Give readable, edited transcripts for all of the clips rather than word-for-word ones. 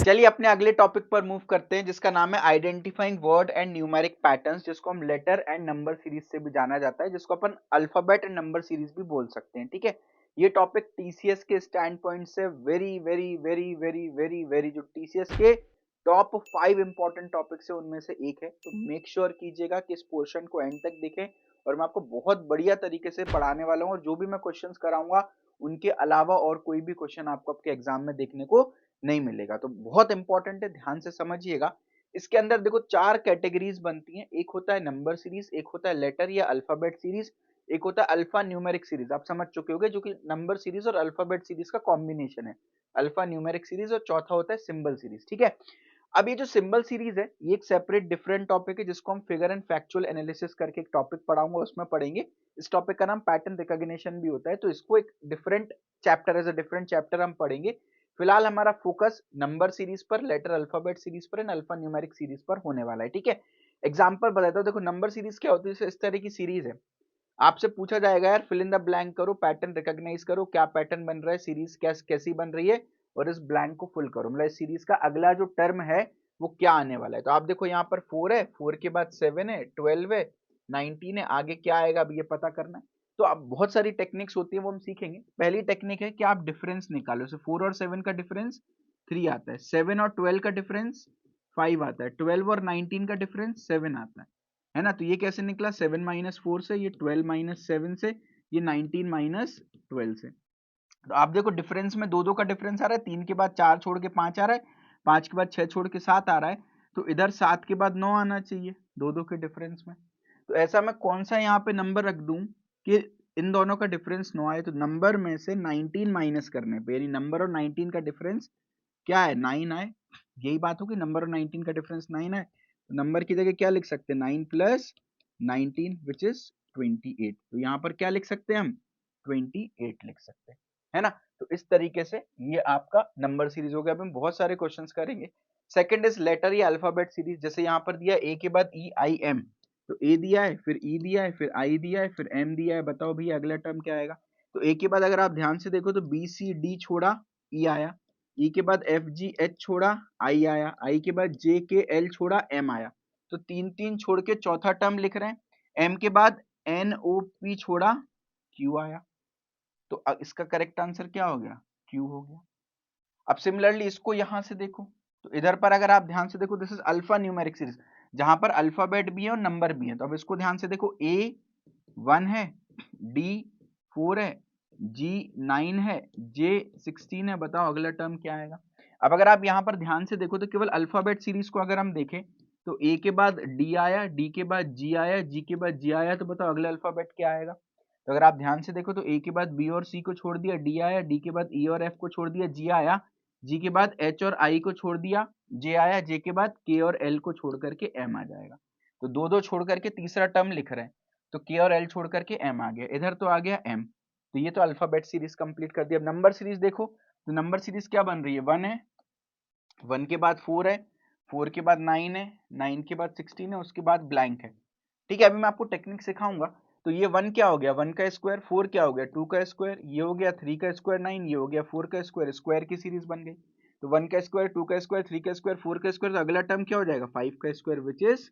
चलिए अपने अगले टॉपिक पर मूव करते हैं जिसका नाम है identifying word and numeric patterns, जिसको हम लेटर एंड नंबर सीरीज से भी जाना जाता है, जिसको अपन अल्फाबेट एंड नंबर सीरीज भी बोल सकते हैं। ठीक है, ये टॉपिक टीसीएस के स्टैंड पॉइंट से very very very very very very जो टीसीएस के टॉप 5 इंपॉर्टेंट टॉपिक्स है उनमें से एक है। तो मेक श्योर कीजिएगा कि इस पोर्शन को एंड तक देखें और मैं आपको बहुत बढ़िया तरीके से पढ़ाने वाला हूँ और जो भी मैं क्वेश्चंस कराऊंगा उनके अलावा और कोई भी क्वेश्चन आपको आपके एग्जाम में देखने को नहीं मिलेगा। तो बहुत इंपॉर्टेंट है, ध्यान से समझिएगा। इसके अंदर देखो 4 कैटेगरीज बनती हैं। एक होता है नंबर सीरीज, एक होता है लेटर या अल्फाबेट सीरीज, एक होता है अल्फा न्यूमेरिक सीरीज, आप समझ चुके होंगे, जो कि नंबर सीरीज और अल्फाबेट सीरीज का कॉम्बिनेशन है, अल्फा न्यूमेरिक सीरीज। और चौथा होता है सिंबल सीरीज। ठीक है, अब ये जो सिंबल सीरीज है ये एक सेपरेट डिफरेंट टॉपिक है जिसको हम फिगर एंड फैक्चुअल एनालिसिस करके एक टॉपिक पढ़ाऊंगा, उसमें पढ़ेंगे। इस टॉपिक का नाम पैटर्न रिकॉग्निशन भी होता है, तो इसको एक different chapter as a different chapter हम पढ़ेंगे। फिलहाल हमारा फोकस नंबर सीरीज पर, लेटर अल्फाबेट सीरीज पर एंड अल्फा न्यूमेरिक सीरीज पर होने वाला है। ठीक है, एग्जांपल बताता हूँ। देखो नंबर सीरीज क्या होती है, इस तरह की सीरीज है। आपसे पूछा जाएगा यार फिल इन द ब्लैंक करो, पैटर्न रिकॉग्नाइज करो, क्या पैटर्न बन रहा है, सीरीज कैसी बन रही है, और इस ब्लैंक को फुल करो। मतलब इस सीरीज का अगला जो टर्म है वो क्या आने वाला है। तो आप देखो यहाँ पर 4 है, 4 के बाद 7 है, 12 है, 19 है, आगे क्या आएगा अब ये पता करना है। तो अब बहुत सारी टेक्निक्स होती है वो हम सीखेंगे। पहली टेक्निक है कि आप डिफरेंस निकालो। जैसे 4 और 7 का डिफरेंस 3 आता है, 7 और 12 का डिफरेंस 5 आता है, 12 और 19 का डिफरेंस 7 आता है ना। तो ये कैसे निकला, 7 माइनस 4 से, ये 12 माइनस 7 से, ये 19 माइनस 12 से। तो आप देखो डिफरेंस में दो दो का डिफरेंस आ रहा है, 3 के बाद 4 छोड़ के 5 आ रहा है, 5 के बाद 6 छोड़ के 7 आ रहा है। तो इधर 7 के बाद 9 आना चाहिए दो दो के डिफरेंस में। तो ऐसा मैं कौन सा यहाँ पे नंबर रख दूं कि इन दोनों का डिफरेंस 9 आए। तो नंबर में से 19 माइनस करने पे, यानी नंबर और 19 का डिफरेंस क्या है, 9 आए। यही बात होगी, नंबर और 19 का डिफरेंस 9 है। तो नंबर की जगह क्या लिख सकते हैं, 9 प्लस 19 विच इज 28। तो यहाँ पर क्या लिख सकते हैं हम, 28 लिख सकते हैं, है ना। तो इस तरीके से ये आपका नंबर सीरीज हो गया। अब हम बहुत सारे क्वेश्चंस करेंगे। सेकंड इज लेटर या अल्फाबेट सीरीज। जैसे यहाँ पर दिया ए के बाद ई आई एम, तो ए दिया है, फिर ई दिया है, फिर आई दिया है, फिर एम दिया है। बताओ भैया अगला टर्म क्या आएगा। तो ए के बाद अगर आप ध्यान से देखो तो बी सी डी छोड़ा ई आया, ई के बाद एफ जी एच छोड़ा आई आया, आई के बाद जे के एल छोड़ा एम आया। तो 3 3 छोड़ के चौथा टर्म लिख रहे हैं। एम के बाद एन ओ पी छोड़ा क्यू आया। तो इसका करेक्ट आंसर क्या हो गया, क्यू हो गया। अब सिमिलरली इसको यहां से देखो, तो इधर पर अगर आप ध्यान से देखो, this is alpha numeric series, जहां पर अल्फाबेट भी है और नंबर भी है। तो अब इसको ध्यान से देखो, ए 1 है, डी 4 है, जी 9 है, जे 16 है। बताओ अगला टर्म क्या आएगा। अब अगर आप यहाँ पर ध्यान से देखो तो केवल अल्फाबेट सीरीज को अगर हम देखें तो ए के बाद डी आया, डी के बाद जी आया, जी के बाद जी आया। तो बताओ अगला अल्फाबेट क्या आएगा। तो अगर आप ध्यान से देखो तो ए के बाद बी और सी को छोड़ दिया, डी आया, डी के बाद ई और एफ को छोड़ दिया, जी आया, जी के बाद एच और आई को छोड़ दिया, जे आया, जे के बाद के और एल को छोड़ करके एम आ जाएगा। तो दो दो छोड़ करके तीसरा टर्म लिख रहे हैं, तो के और एल छोड़ करके एम आ गया, इधर तो आ गया एम। तो ये तो अल्फाबेट सीरीज कंप्लीट कर दिया। अब नंबर सीरीज देखो, तो नंबर सीरीज क्या बन रही है, 1 है, 1 के बाद 4 है, 4 के बाद 9 है, 9 के बाद 16 है, उसके बाद ब्लैंक है। ठीक है, अभी मैं आपको टेक्निक सिखाऊंगा। तो ये 1 क्या हो गया, 1 का स्क्वायर, 4 क्या हो गया, 2 का स्क्वायर, ये हो गया 3 का स्क्वायर 9, ये हो गया 4 का स्क्वायर, स्क्वायर की सीरीज बन गई। तो 1 का स्क्वायर, 2 का स्क्वायर, 3 का स्क्वायर, 4 का स्क्वायर, तो अगला टर्म क्या हो जाएगा, 5 का स्क्वायर विच इज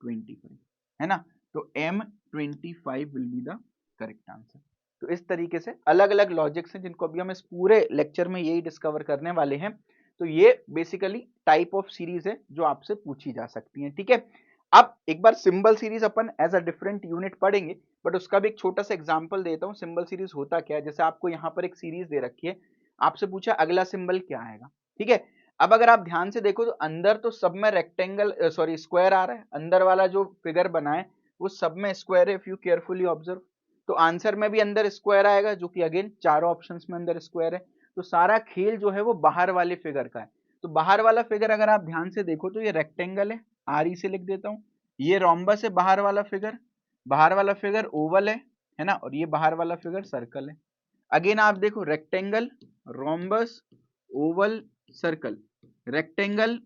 25, है ना। तो M25 will be the correct answer. तो इस तरीके से अलग अलग लॉजिक्स हैं जिनको अभी हम इस पूरे लेक्चर में यही डिस्कवर करने वाले हैं। तो ये बेसिकली टाइप ऑफ सीरीज है जो आपसे पूछी जा सकती है। ठीक है, अब एक बार सिंबल सीरीज अपन एज अ डिफरेंट यूनिट पढ़ेंगे, बट उसका भी एक छोटा सा एग्जांपल देता हूँ। सिंबल सीरीज होता क्या है, जैसे आपको यहाँ पर एक सीरीज दे रखी है, आपसे पूछा अगला सिंबल क्या आएगा। ठीक है, अब अगर आप ध्यान से देखो तो अंदर तो सब में रेक्टेंगल सॉरी स्क्वायर आ रहा है, अंदर वाला जो फिगर बना है वो सब में स्क्वायर है, इफ यू केयरफुली ऑब्जर्व। तो आंसर में भी अंदर स्क्वायर आएगा, जो कि अगेन चारों ऑप्शंस में अंदर स्क्वायर है। तो सारा खेल जो है वो बाहर वाले फिगर का है। तो बाहर वाला फिगर अगर आप ध्यान से देखो तो ये रेक्टेंगल है, आर ई से लिख देता हूँ। ये रोम्बस है, बाहर वाला फिगर ओवल है ना, और ये बाहर वाला फिगर सर्कल है। अगेन आप देखो, rectangle, rhombus, Oval, circle, rectangle.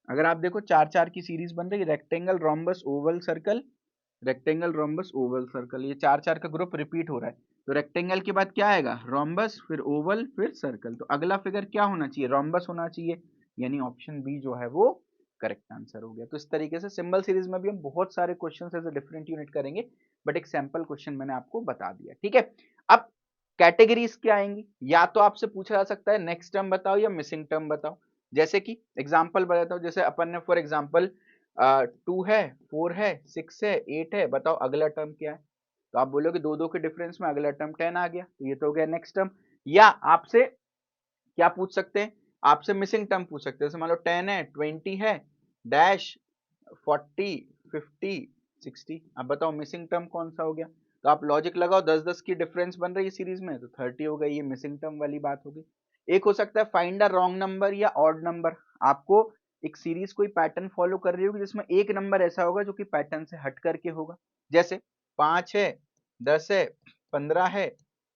अगर आप देखो चार चार की सीरीज बन रही है, rectangle, rhombus, Oval, circle, rectangle, rhombus, Oval, circle, ये चार चार का ग्रुप रिपीट हो रहा है। तो रेक्टेंगल के बाद क्या आएगा, रोम्बस, फिर ओवल, फिर सर्कल। तो अगला फिगर क्या होना चाहिए, रोम्बस होना चाहिए। यानी ऑप्शन बी जो है वो करेक्ट आंसर हो गया। तो इस तरीके से सिंबल सीरीज में भी हम बहुत सारे question as a different unit करेंगे, बट एक सैंपल क्वेश्चन मैंने आपको बता दिया, ठीक है। अब कैटेगरीज क्या आएंगी, या तो आपसे पूछा जा सकता है नेक्स्ट टर्म बताओ या मिसिंग टर्म बताओ। जैसे कि एग्जाम्पल बताता हूँ, जैसे अपन ने फॉर एग्जाम्पल 2 है, 4 है, 6 है, 8 है, बताओ अगला टर्म क्या है। तो आप बोलोगे दो दो के डिफरेंस में अगला टर्म 10 आ गया, तो ये तो हो गया नेक्स्ट टर्म। या आपसे क्या पूछ सकते हैं, आपसे मिसिंग टर्म पूछ सकते हैं, जैसे मान लो 10 है, 20 है, डैश 40, 50, 60। अब बताओ मिसिंग टर्म कौन सा हो गया। तो आप लॉजिक लगाओ, 10-10 की डिफरेंस बन रही है सीरीज में, तो 30 हो गई, ये मिसिंग टर्म वाली बात होगी। एक हो सकता है फाइंड अ रॉन्ग नंबर या ऑड नंबर। आपको एक सीरीज कोई पैटर्न फॉलो कर रही होगी जिसमें एक नंबर ऐसा होगा जो कि पैटर्न से हट करके होगा। जैसे 5 है, 10 है, 15 है,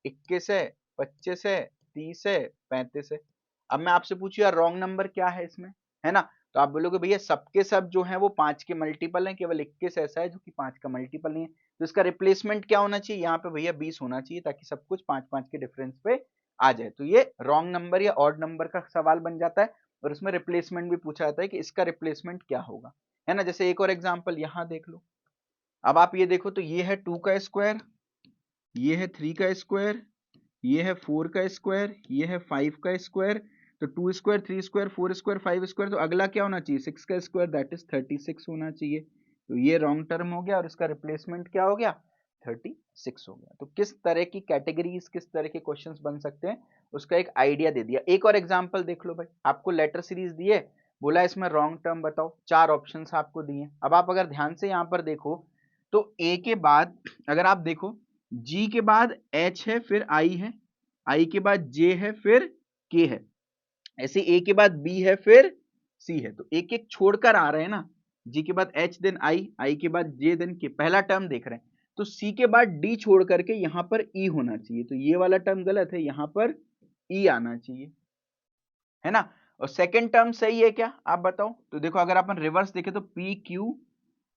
21 है, 25 है, 30 है, 35 है। अब मैं आपसे पूछू यार रॉन्ग नंबर क्या है इसमें, है ना। तो आप बोलोगे भैया सबके सब जो है वो 5 के मल्टीपल हैं, केवल 21 ऐसा है जो कि 5 का मल्टीपल नहीं है। तो इसका रिप्लेसमेंट क्या होना चाहिए, यहाँ पे भैया 20 होना चाहिए, ताकि सब कुछ 5-5 के डिफरेंस पे आ जाए। तो ये रॉन्ग नंबर या ऑड नंबर का सवाल बन जाता है, और इसमें रिप्लेसमेंट भी पूछा जाता है कि इसका रिप्लेसमेंट क्या होगा, है ना। जैसे एक और एग्जाम्पल यहाँ देख लो। अब आप ये देखो, तो ये है 2 का स्क्वायर, ये है 3 का स्क्वायर, ये है 4 का स्क्वायर, ये है 5 का स्क्वायर। तो 2 स्क्वायर, 3 स्क्वायर, 4 स्क्वायर, 5 स्क्वायर, तो अगला क्या होना चाहिए, 6 का स्क्वायर, दैट इज 36 होना चाहिए। तो ये रॉन्ग टर्म हो गया और इसका रिप्लेसमेंट क्या हो गया, 36 हो गया। तो किस तरह की कैटेगरीज, किस तरह के क्वेश्चंस बन सकते हैं, उसका एक आइडिया दे दिया। एक और एग्जांपल देख लो भाई, आपको लेटर सीरीज दी है, बोला इसमें रॉन्ग टर्म बताओ, 4 ऑप्शंस आपको दिए। अब आप अगर ध्यान से यहाँ पर देखो, तो ए के बाद अगर आप देखो, जी के बाद एच है, फिर आई है, आई के बाद जे है, फिर के है, ऐसे ए के बाद बी है, फिर सी है। तो एक एक छोड़कर आ रहे हैं ना, जी के बाद एच देन आई, आई के बाद जे देन के, पहला टर्म देख रहे हैं। तो सी के बाद डी छोड़ करके यहाँ पर ई होना चाहिए, तो ये वाला टर्म गलत है, यहाँ पर ई आना चाहिए, है ना। और सेकंड टर्म सही है क्या, आप बताओ। तो देखो अगर अपन रिवर्स देखें तो P Q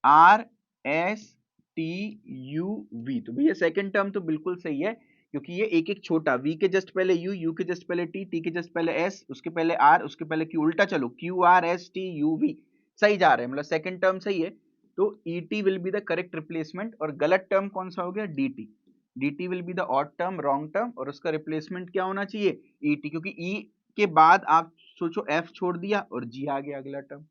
R S T U V, तो भैया सेकंड टर्म तो बिल्कुल सही है, क्योंकि ये एक एक छोटा, वी के जस्ट पहले यू, यू के जस्ट पहले टी, टी के जस्ट पहले एस, उसके पहले आर, उसके पहले क्यू, उल्टा चलो Q R S T U V, सही जा रहे हैं, मतलब सेकंड टर्म सही है। तो E T will be the correct replacement, और गलत टर्म कौन सा हो गया, D T, D T will be the odd term, wrong term, और उसका रिप्लेसमेंट क्या होना चाहिए, ई टी, क्योंकि ई के बाद आप सोचो एफ छोड़ दिया और जी आ गया अगला टर्म,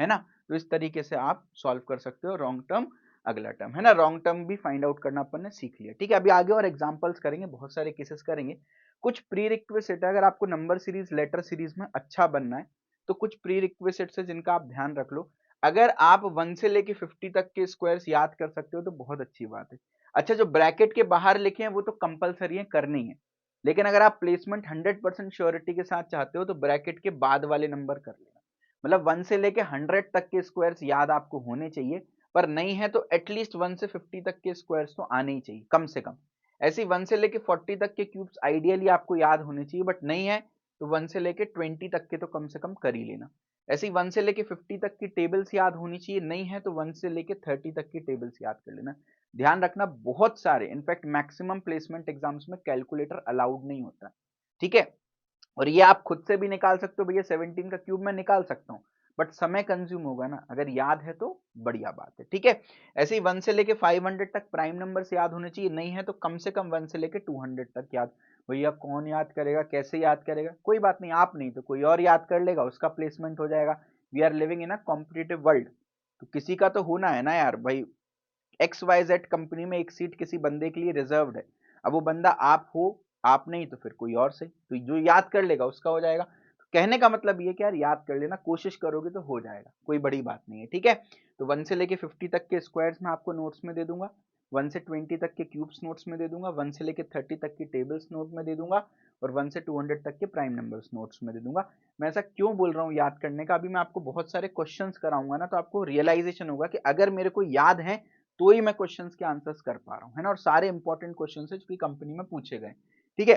है ना। तो इस तरीके से आप सॉल्व कर सकते हो रॉन्ग टर्म अगला टर्म, है ना। रॉन्ग टर्म भी फाइंड आउट करना अपन ने सीख लिया, ठीक है। अभी आगे और एग्जांपल्स करेंगे, बहुत सारे केसेस करेंगे। कुछ प्री रिक्विजिट है, अगर आपको नंबर सीरीज लेटर सीरीज में अच्छा बनना है, तो कुछ प्री रिक्विजिट्स है जिनका आप ध्यान रख लो। अगर आप 1 से लेके 50 तक के स्क्वायर्स याद कर सकते हो तो बहुत अच्छी बात है। अच्छा, जो ब्रैकेट के बाहर लिखे हैं वो तो कंपलसरी है, करनी है, लेकिन अगर आप प्लेसमेंट 100% श्योरिटी के साथ चाहते हो तो ब्रैकेट के बाद वाले नंबर कर लेना। मतलब 1 से लेके 100 तक के स्क्वायर्स याद आपको होने चाहिए, पर नहीं है तो एटलीस्ट 1 से 50 तक के स्क्वायर्स तो आने ही चाहिए कम से कम। ऐसे ही 1 से लेके 40 तक के क्यूब्स आइडियली आपको याद होने चाहिए, बट नहीं है तो 1 से लेके 20 तक के तो कम से कम कर ही लेना। ऐसे ही 1 से लेके 50 तक की टेबल्स याद होनी चाहिए, नहीं है तो 1 से लेके 30 तक की टेबल्स याद कर लेना। ध्यान रखना, बहुत सारे इनफैक्ट मैक्सिमम प्लेसमेंट एग्जाम्स में कैलकुलेटर अलाउड नहीं होता, ठीक है। और ये आप खुद से भी निकाल सकते हो, भैया 17 का क्यूब मैं निकाल सकता हूँ, बट समय कंज्यूम होगा ना, अगर याद है तो बढ़िया बात है, ठीक है। ऐसे ही 1 से लेके 500 तक प्राइम नंबर से याद होने चाहिए, नहीं है तो कम से कम 1 से लेके 200 तक याद। भैया कौन याद करेगा, कैसे याद करेगा, कोई बात नहीं, आप नहीं तो कोई और याद कर लेगा, उसका प्लेसमेंट हो जाएगा। We are living in a competitive world, तो किसी का तो होना है ना यार भाई। XYZ कंपनी में एक सीट किसी बंदे के लिए रिजर्व्ड है, अब वो बंदा आप हो, आप नहीं तो फिर कोई और सही, तो जो याद कर लेगा उसका हो जाएगा। तो कहने का मतलब ये कि यार याद कर लेना, कोशिश करोगे तो हो जाएगा, कोई बड़ी बात नहीं है, ठीक है। तो 1 से लेके 50 तक के स्क्वायर्स में आपको नोट्स में दे दूंगा, 1 से 20 तक के क्यूब्स नोट्स में दे दूंगा, 1 से लेके 30 तक की टेबल्स नोट में दे दूंगा, और 1 से 200 तक के प्राइम नंबर्स नोट्स में दे दूंगा। मैं ऐसा क्यों बोल रहा हूँ याद करने का, अभी मैं आपको बहुत सारे क्वेश्चंस कराऊंगा ना, तो आपको रियलाइजेशन होगा कि अगर मेरे को याद है तो ही मैं क्वेश्चंस के आंसर्स कर पा रहा हूं, है ना। और सारे इंपॉर्टेंट क्वेश्चंस है जो कि कंपनी में पूछे गए, ठीक है।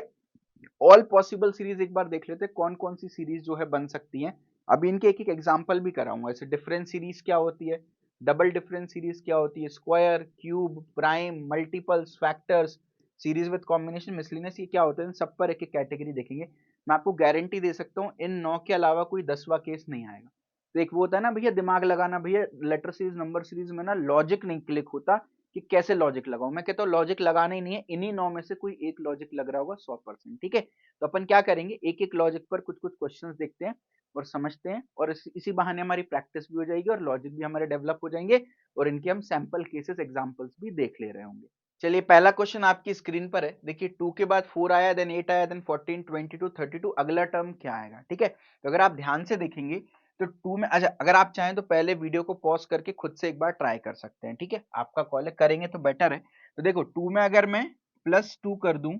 ऑल पॉसिबल सीरीज एक बार देख लेते हैं, कौन कौन सी सीरीज जो है बन सकती है। अभी इनके एक एक एग्जांपल भी कराऊंगा, जैसे डिफरेंस सीरीज क्या होती है, डबल डिफरेंस सीरीज क्या होती है, square, cube, prime, multiples, factors, series with combination, miscellaneous, ये क्या होता है, इन सब पर एक एक कैटेगरी देखेंगे। मैं आपको गारंटी दे सकता हूँ इन 9 के अलावा कोई 10वां केस नहीं आएगा। तो एक वो होता है ना भैया दिमाग लगाना, भैया लेटर सीरीज नंबर सीरीज में ना लॉजिक नहीं क्लिक होता कि कैसे लॉजिक लगाऊं। मैं कहता हूँ लॉजिक लगाना ही नहीं है, इन्हीं 9 में से कोई एक लॉजिक लग रहा होगा 100%। ठीक है, तो अपन क्या करेंगे, एक एक लॉजिक पर कुछ कुछ क्वेश्चंस देखते हैं और समझते हैं, और इसी बहाने हमारी प्रैक्टिस भी हो जाएगी और लॉजिक भी हमारे डेवलप हो जाएंगे, और इनके हम सैंपल केसेस एग्जांपल्स भी देख ले रहे होंगे। चलिए पहला क्वेश्चन आपकी स्क्रीन पर है, देखिए 2 के बाद 4 आया, देन 8 आया, देन 14, 22, 32, अगला टर्म क्या आएगा। ठीक है, तो अगर आप ध्यान से देखेंगे तो 2 में, अच्छा अगर आप चाहें तो पहले वीडियो को पॉज करके खुद से एक बार ट्राई कर सकते हैं। ठीक है, आपका कॉल है, करेंगे तो बेटर है। तो देखो 2 में अगर मैं +2 कर दूं,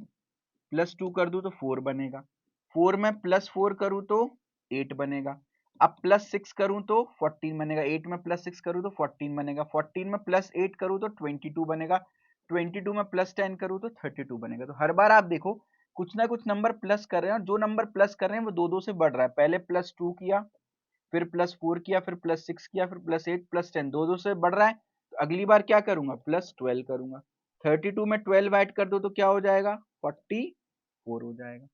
+2 कर दूं तो 4 बनेगा, 4 में +4 करूं तो 8 बनेगा, अब +6 करूं तो 14 बनेगा, 8 में +6 करूं तो 14 बनेगा, 14 में +8 करूं तो 22 बनेगा, 22 में +10 करूं तो 32 बनेगा। तो हर बार आप देखो कुछ ना कुछ नंबर प्लस कर रहे हैं, और जो नंबर प्लस कर रहे हैं वो दो दो से बढ़ रहा है। पहले +2 किया, फिर +4 किया, फिर +6 किया, फिर +8 +10, दो दो से बढ़ रहा है। तो अगली बार क्या करूंगा, +12 करूंगा, 32 में 12 ऐड कर दो तो क्या हो जाएगा, 44 हो जाएगा।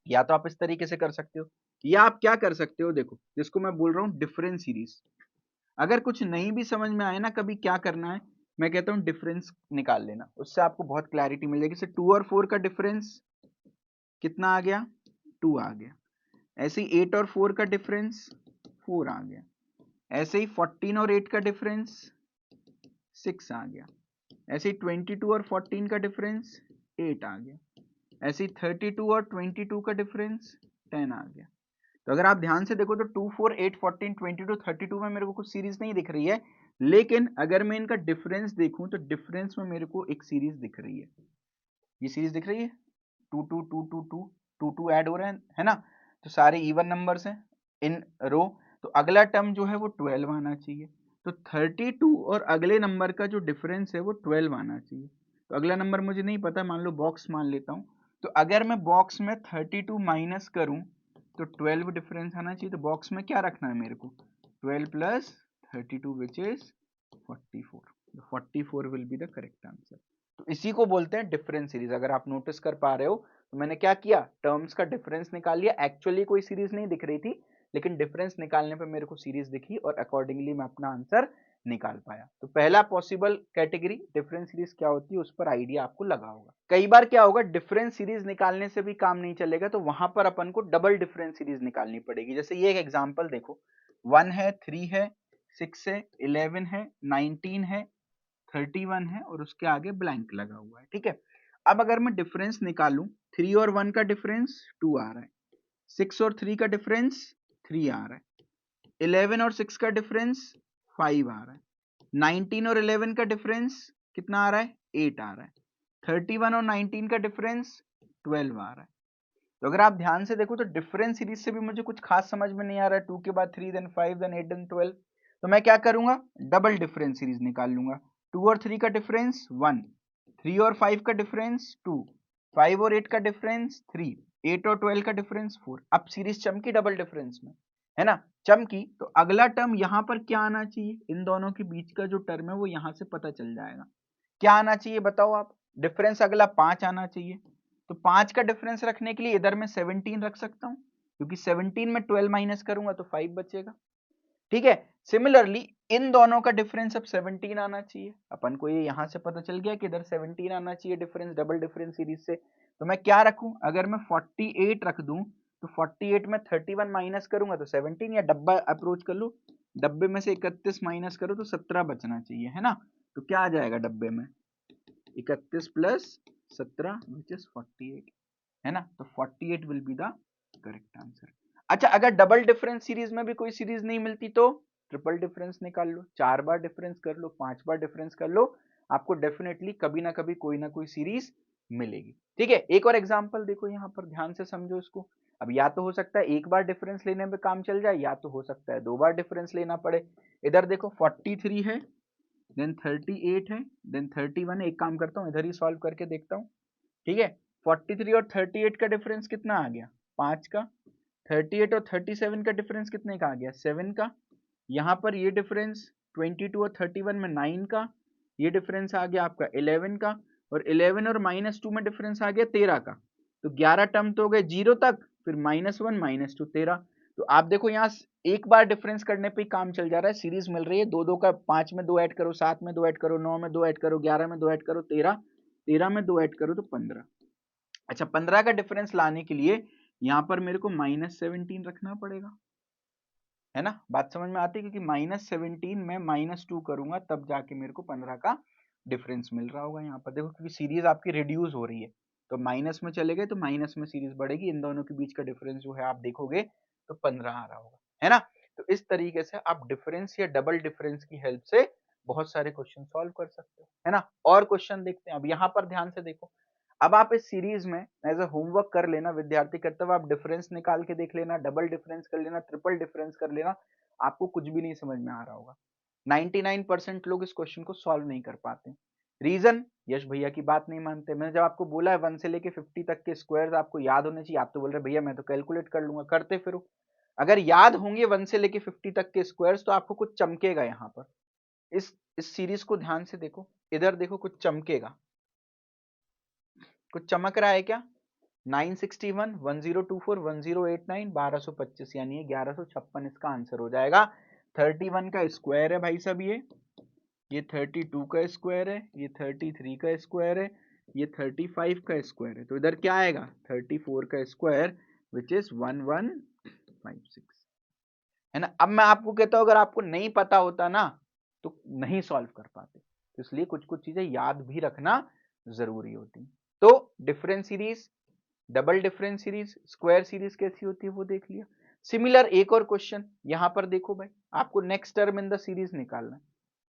या तो आप इस तरीके से कर सकते हो, या आप क्या कर सकते हो, देखो जिसको मैं बोल रहा हूँ डिफरेंस सीरीज। अगर कुछ नहीं भी समझ में आए ना कभी क्या करना है, मैं कहता हूँ डिफरेंस निकाल लेना, उससे आपको बहुत क्लैरिटी मिल जाएगी। जैसे 2 और 4 का डिफरेंस कितना आ गया, 2 आ गया। ऐसे ही 8 और 4 का डिफरेंस 4 आ गया। ऐसे ही 14 और 8 का डिफरेंस 6 आ गया। ऐसे ही 22 और 14 का डिफरेंस 8 आ गया। ऐसे ही 32 और 22 का डिफरेंस 10 आ गया। तो अगर आप ध्यान से देखो तो 2, 4, 8, 14, 22, 32 में मेरे को कुछ सीरीज नहीं दिख रही है, लेकिन अगर मैं इनका डिफरेंस देखूं तो डिफरेंस में मेरे को एक सीरीज दिख रही है। ये सीरीज दिख रही है, 2 2 2 2 2 2 2 ऐड हो रहे हैं, है ना। तो सारे इवन नंबर्स हैं इन रो। तो अगला टर्म जो है वो 12 आना चाहिए। तो 32 और अगले नंबर का जो डिफरेंस है वो 12 आना चाहिए। तो अगला नंबर मुझे नहीं पता, मान लो बॉक्स मान लेता हूँ। तो अगर मैं बॉक्स में 32 माइनस करूं तो 12 डिफरेंस आना चाहिए। तो बॉक्स में क्या रखना है मेरे को, 12 plus 32 which is 44। 44 will be the correct answer. तो इसी को बोलते हैं डिफरेंस सीरीज। अगर आप नोटिस कर पा रहे हो तो मैंने क्या किया, टर्म्स का डिफरेंस निकाल लिया। एक्चुअली कोई सीरीज नहीं दिख रही थी, लेकिन डिफरेंस निकालने पे मेरे को सीरीज दिखी और अकॉर्डिंगली मैं अपना आंसर निकाल पाया। तो पहला पॉसिबल कैटेगरी डिफरेंस सीरीज क्या होती है उस पर आइडिया आपको लगा होगा। कई बार क्या होगा, डिफरेंस सीरीज निकालने से भी काम नहीं चलेगा, तो वहां पर अपन को डबल डिफरेंस सीरीज निकालनी पड़ेगी। जैसे ये एक एग्जांपल देखो, 1 है, 3 है, 6 है, 11 है, 19 है, 31 है, और उसके आगे ब्लैंक लगा हुआ है। ठीक है, अब अगर मैं डिफरेंस निकालूं, 3 और 1 का डिफरेंस 2 आ रहा है, 6 और 3 का डिफरेंस 3 आ रहा है, 11 और 6 का डिफरेंस 5 आ रहा है, 19 और 11 का डिफरेंस कितना आ रहा है, 8 आ रहा है, 31 और 19 का डिफरेंस 12 आ रहा है। तो अगर आप ध्यान से देखो तो डिफरेंस सीरीज से भी मुझे कुछ खास समझ में नहीं आ रहा है, 2 के बाद 3, देन 5, देन 8, देन 12। तो मैं क्या करूंगा, डबल डिफरेंस सीरीज निकाल लूंगा। 2 और 3 का डिफरेंस 1, 3 और 5 का डिफरेंस 2, 5 और 8 का डिफरेंस 3, 8 और 12 का डिफरेंस 4। अब सीरीज चमकी डबल डिफरेंस में, है ना, चमकी। तो अगला टर्म यहां पर क्या आना चाहिए, इन दोनों के बीच का जो टर्म है वो यहां से पता चल जाएगा। क्या आना चाहिए बताओ आप, डिफरेंस अगला 5 आना चाहिए। तो 5 का डिफरेंस रखने के लिए इधर मैं 17 रख सकता हूं, क्योंकि 17 में 12 माइनस करूंगा तो 5 बचेगा। ठीक है, सिमिलरली इन दोनों का डिफरेंस अब 17 आना चाहिए। अपन को ये यहां से पता चल गया कि इधर 17 आना चाहिए डिफरेंस डबल डिफरेंस सीरीज से। तो मैं क्या रखूं, अगर मैं 48 रख दूं तो 48 में 31 माइनस करूंगा तो 17, या डब्बा अप्रोच कर लो, डब्बे में से 31 माइनस करो तो 17 बचना चाहिए, है ना। तो क्या आ जाएगा डब्बे में, 31 प्लस 17 विच इज 48, है ना। तो 48 will be the correct answer. अच्छा, अगर डबल डिफरेंस सीरीज में भी कोई सीरीज नहीं मिलती तो ट्रिपल डिफरेंस निकाल लो, 4 बार डिफरेंस कर लो, 5 बार डिफरेंस कर लो, आपको डेफिनेटली कभी ना कभी कोई ना कोई सीरीज मिलेगी। ठीक है, एक और एग्जांपल देखो, यहाँ पर ध्यान से समझो इसको। अब या तो हो सकता है एक बार डिफरेंस लेने पे काम चल जाए, या तो हो सकता है 2 बार डिफरेंस लेना पड़े। इधर देखो 43 है, देन 38 है, देन 31 है। एक काम करता हूँ इधर ही सॉल्व करके देखता हूँ। ठीक है, 43 और 38 का डिफरेंस कितना आ गया, 5 का। 38 और 37 का डिफरेंस कितने का आ गया, 7 का। यहाँ पर ये डिफरेंस 22 और 31 में 9 का, ये डिफरेंस आ गया आपका 11 का। और 11 और -2 में डिफरेंस आ गया 13 का, तो 11 टर्म तो हो गए 0 तक, फिर -1 -2 13। तो आप देखो यहाँ एक बार डिफरेंस करने पे ही काम चल जा रहा है, सीरीज मिल रही है, 2 2 का 5 में 2 ऐड करो, 7 में 2 ऐड करो, 9 में 2 ऐड करो, 11 में 2 ऐड करो 13, 13 में 2 ऐड करो तो 15। अच्छा 15 का डिफरेंस लाने के लिए यहाँ पर मेरे को -17 रखना पड़ेगा, है ना, बात समझ में आती है, क्योंकि -17 में -2 करूंगा तब जाके मेरे को 15 का डिफरेंस मिल रहा होगा यहाँ पर। देखो क्योंकि सीरीज आपकी रिड्यूस हो रही है, तो माइनस में चले गए तो माइनस में सीरीज बढ़ेगी, इन दोनों के बीच का डिफरेंस जो है आप देखोगे तो 15 आ रहा होगा, है ना। तो इस तरीके से आप डिफरेंस या डबल डिफरेंस की हेल्प से बहुत सारे क्वेश्चन सॉल्व कर सकते हो, है ना। और क्वेश्चन देखते हैं, अब यहाँ पर ध्यान से देखो, अब आप इस सीरीज में एज अ होमवर्क कर लेना विद्यार्थी करते हुए, आप डिफरेंस निकाल के देख लेना, डबल डिफरेंस कर लेना, ट्रिपल डिफरेंस कर लेना, आपको कुछ भी नहीं समझ में आ रहा होगा। 99% लोग इस क्वेश्चन को सॉल्व नहीं कर पाते। रीजन, यश भैया की बात नहीं मानते। मैंने जब आपको बोला है 1 से लेके 50 तक के स्क्वायर्स आपको याद होने चाहिए, आप तो बोल रहे भैया मैं तो कैलकुलेट कर लूंगा, करते फिरो। अगर याद होंगे 1 से लेके 50 तक के स्क्वायर्स तो आपको कुछ चमकेगा यहाँ पर। इस सीरीज को ध्यान से देखो, इधर देखो कुछ चमकेगा, कुछ चमक रहा है क्या? 961, 1024, 1089, 1225, यानी 1156 इसका आंसर हो जाएगा। 31 का स्क्वायर है भाई साहब, ये 32 का स्क्वायर है, ये 33 का स्क्वायर है, ये 35 का स्क्वायर है, तो इधर क्या आएगा 34 का स्क्वायर विच इज 1156, है ना। अब मैं आपको कहता हूं अगर आपको नहीं पता होता ना तो नहीं सॉल्व कर पाते, तो इसलिए कुछ कुछ चीजें याद भी रखना जरूरी होती। तो difference series, double difference series, square series कैसी होती है वो देख लिया। सिमिलर एक और क्वेश्चन यहां पर देखो भाई, आपको next term in the series निकालना है,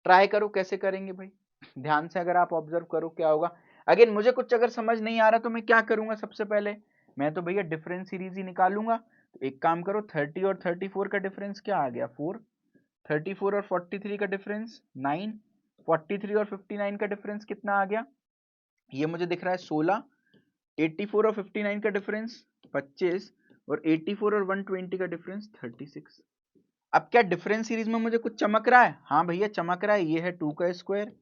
ट्राई करो कैसे करेंगे भाई, ध्यान से अगर आप ऑब्जर्व करो क्या होगा। अगेन मुझे कुछ अगर समझ नहीं आ रहा तो मैं क्या करूंगा, सबसे पहले मैं तो भैया डिफरेंस सीरीज ही निकालूंगा। तो एक काम करो, 30 और 34 का डिफरेंस क्या आ गया 4, 34 और 43 का डिफरेंस 9, 43 और 59 का डिफरेंस कितना आ गया, ये मुझे दिख रहा है 16, 84 और 59 का डिफरेंस 25, और 84 और 120 का डिफरेंस 36। अब क्या डिफरेंस सीरीज में मुझे कुछ चमक रहा है? हाँ भैया चमक रहा है, ये है 2 का स्क्वायर,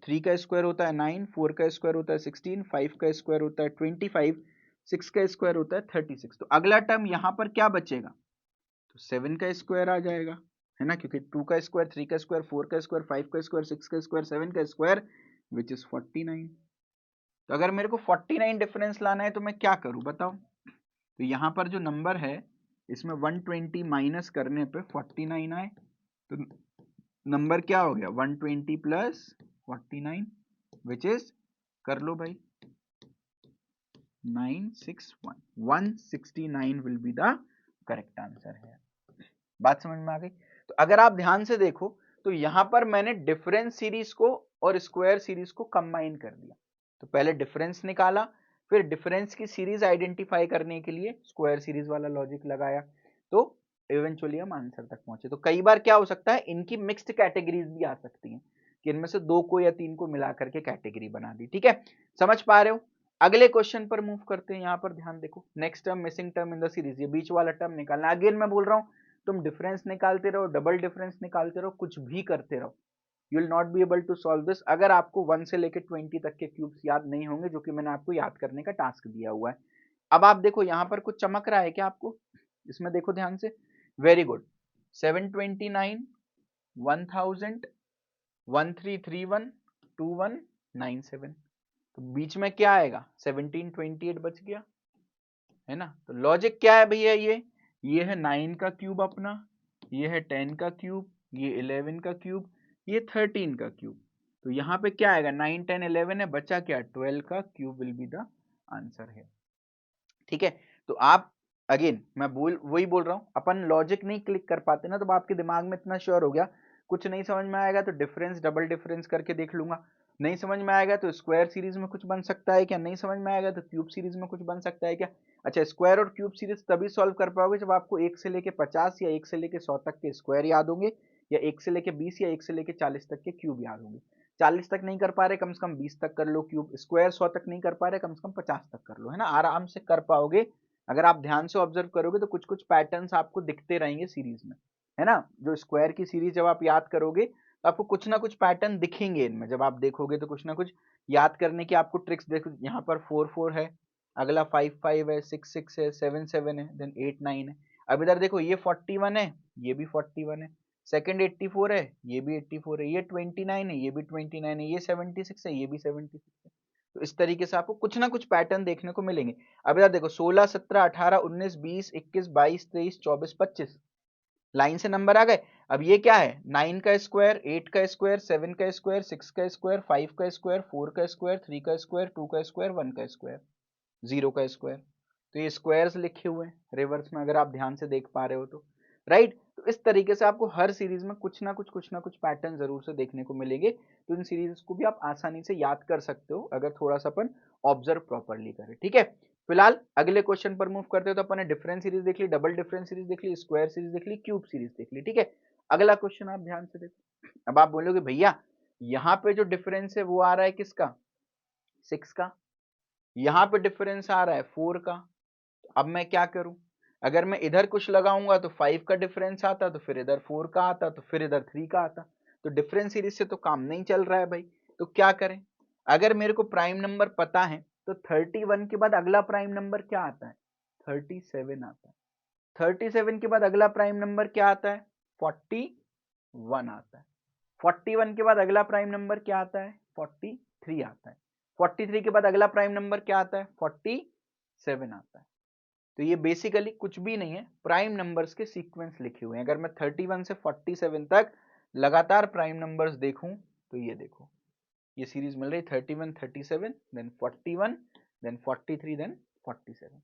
3 का स्क्वायर होता है 9, 4 का स्क्वायर होता है 16, 5 का स्क्वायर होता है 25, 6 का स्क्वायर होता है 36। तो अगला टर्म यहाँ पर क्या बचेगा, तो 7 का स्क्वायर आ जाएगा, है ना, क्योंकि 2 का स्क्वायर, 3 का स्क्वायर, 4 का स्क्वायर, 5 का स्क्वायर, 6 का स्क्वायर, 7 का स्क्वायर विच इज 49। तो अगर मेरे को 49 डिफरेंस लाना है तो मैं क्या करूं बताओ। तो यहाँ पर जो नंबर है इसमें 120 माइनस करने पे 49 आए, तो नंबर क्या हो गया 120 प्लस 49 विच इज, कर लो भाई 961, 169 will be the correct answer है। बात समझ में आ गई। तो अगर आप ध्यान से देखो तो यहां पर मैंने डिफरेंस सीरीज को और स्क्वायर सीरीज को कंबाइन कर दिया। तो पहले डिफरेंस निकाला, फिर डिफरेंस की सीरीज आइडेंटिफाई करने के लिए स्क्वायर सीरीज वाला लॉजिक लगाया, तो इवेंचुअली हम आंसर तक पहुंचे। तो कई बार क्या हो सकता है, इनकी मिक्स्ड कैटेगरीज भी आ सकती हैं, कि इनमें से 2 को या 3 को मिला करके कैटेगरी बना दी। ठीक है, समझ पा रहे हो। अगले क्वेश्चन पर मूव करते हैं। यहाँ पर ध्यान देखो, next term missing term in the series, ये बीच वाला टर्म निकालना। अगेन मैं बोल रहा हूँ तुम डिफरेंस निकालते रहो, डबल डिफरेंस निकालते रहो, कुछ भी करते रहो, you will not be able to solve this अगर आपको 1 से लेकर 20 तक के क्यूब्स याद नहीं होंगे, जो कि मैंने आपको याद करने का टास्क दिया हुआ है। अब आप देखो यहाँ पर कुछ चमक रहा है क्या आपको, इसमें देखो ध्यान से, वेरी गुड, 729, 1000, 1331, 2197, तो बीच में क्या आएगा 1728 बच गया, है ना। तो लॉजिक क्या है भैया, ये है 9 का क्यूब अपना, ये है 10 का क्यूब, ये 11 का क्यूब, ये 13 का क्यूब, तो यहाँ पे क्या आएगा 9 10 11 है, बचा क्या 12 का cube will be the answer है। ठीक है, तो आप अगेन मैं वही बोल रहा हूँ, अपन लॉजिक नहीं क्लिक कर पाते ना, तो आपके दिमाग में इतना श्योर हो गया, कुछ नहीं समझ में आएगा तो डिफरेंस डबल डिफरेंस करके देख लूंगा, नहीं समझ में आएगा तो स्क्वायर सीरीज में कुछ बन सकता है क्या, नहीं समझ में आएगा तो क्यूब सीरीज में कुछ बन सकता है क्या। अच्छा, स्क्वायर और क्यूब सीरीज तभी सॉल्व कर पाओगे जब आपको 1 से लेके 50 या 1 से लेके 100 तक के स्क्वायर याद होंगे, या 1 से लेके 20 या 1 से लेके 40 तक के क्यूब याद होंगे। 40 तक नहीं कर पा रहे, कम से कम 20 तक कर लो क्यूब, स्क्वायर 100 तक नहीं कर पा रहे, कम से कम 50 तक कर लो, है ना, आराम से कर पाओगे। अगर आप ध्यान से ऑब्जर्व करोगे तो कुछ कुछ पैटर्न्स आपको दिखते रहेंगे सीरीज में, है ना। जो स्क्वायर की सीरीज जब आप याद करोगे तो आपको कुछ ना कुछ पैटर्न दिखेंगे इनमें, जब आप देखोगे तो कुछ ना कुछ याद करने की आपको ट्रिक्स देखो, यहाँ पर 4 4 है, अगला 5 5 है, 6 6 है, 7 7 है, देन 8 9 है। अब इधर देखो ये 41 है, ये भी 41 है, सेकंड 84 है, ये भी 84 है, ये 29 है, ये भी 29 है, ये 76 है, ये भी 76 है। तो इस तरीके से आपको कुछ ना कुछ पैटर्न देखने को मिलेंगे। अब इधर देखो 16 17 18 19 20 21 22 23 24 25 लाइन से नंबर आ गए। अब ये क्या है, 9 का स्क्वायर, 8 का स्क्वायर, 7 का स्क्वायर, 6 का स्क्वायर, 5 का स्क्वायर, 4 का स्क्वायर, 3 का स्क्वायर, 2 का स्क्वायर, 1 का स्क्वायर, 0 का स्क्वायर। तो ये स्क्वायर्स लिखे हुए हैं रिवर्स में, अगर आप ध्यान से देख पा रहे हो तो, राइट। तो इस तरीके से आपको हर सीरीज में कुछ ना कुछ पैटर्न जरूर से देखने को मिलेंगे। तो इन सीरीज को भी आप आसानी से याद कर सकते हो अगर थोड़ा सा अपन ऑब्जर्व प्रॉपरली करें, ठीक है। फिलहाल अगले क्वेश्चन पर मूव करते हो। तो अपन ने डिफरेंस सीरीज देख ली, डबल डिफरेंस सीरीज देख ली, स्क्वायर सीरीज देख ली, क्यूब सीरीज देख ली, ठीक है। अगला क्वेश्चन आप ध्यान से देखो। अब आप बोलोगे भैया यहाँ पे जो डिफरेंस है वो आ रहा है किसका, 6 का, यहाँ पे डिफरेंस आ रहा है 4 का। अब मैं क्या करूं, अगर मैं इधर कुछ लगाऊंगा तो 5 का डिफरेंस आता, तो फिर इधर 4 का आता, तो फिर इधर 3 का आता। तो डिफरेंस सीरीज से तो काम नहीं चल रहा है भाई। तो क्या करें, अगर मेरे को प्राइम नंबर पता है तो 31 के बाद अगला प्राइम नंबर क्या आता है, 37 आता है। 37 के बाद अगला प्राइम नंबर क्या आता है, 41 आता है। 41 के बाद अगला प्राइम नंबर क्या आता है, 43 आता है। 43 के बाद अगला प्राइम नंबर क्या आता है, 47 आता है। तो ये बेसिकली कुछ भी नहीं है, प्राइम नंबर्स के सीक्वेंस लिखे हुए हैं। अगर मैं 31 से 47 तक लगातार प्राइम नंबर्स देखूं तो ये देखो, ये सीरीज मिल रही 31 37 देन 41 देन 43 देन 47,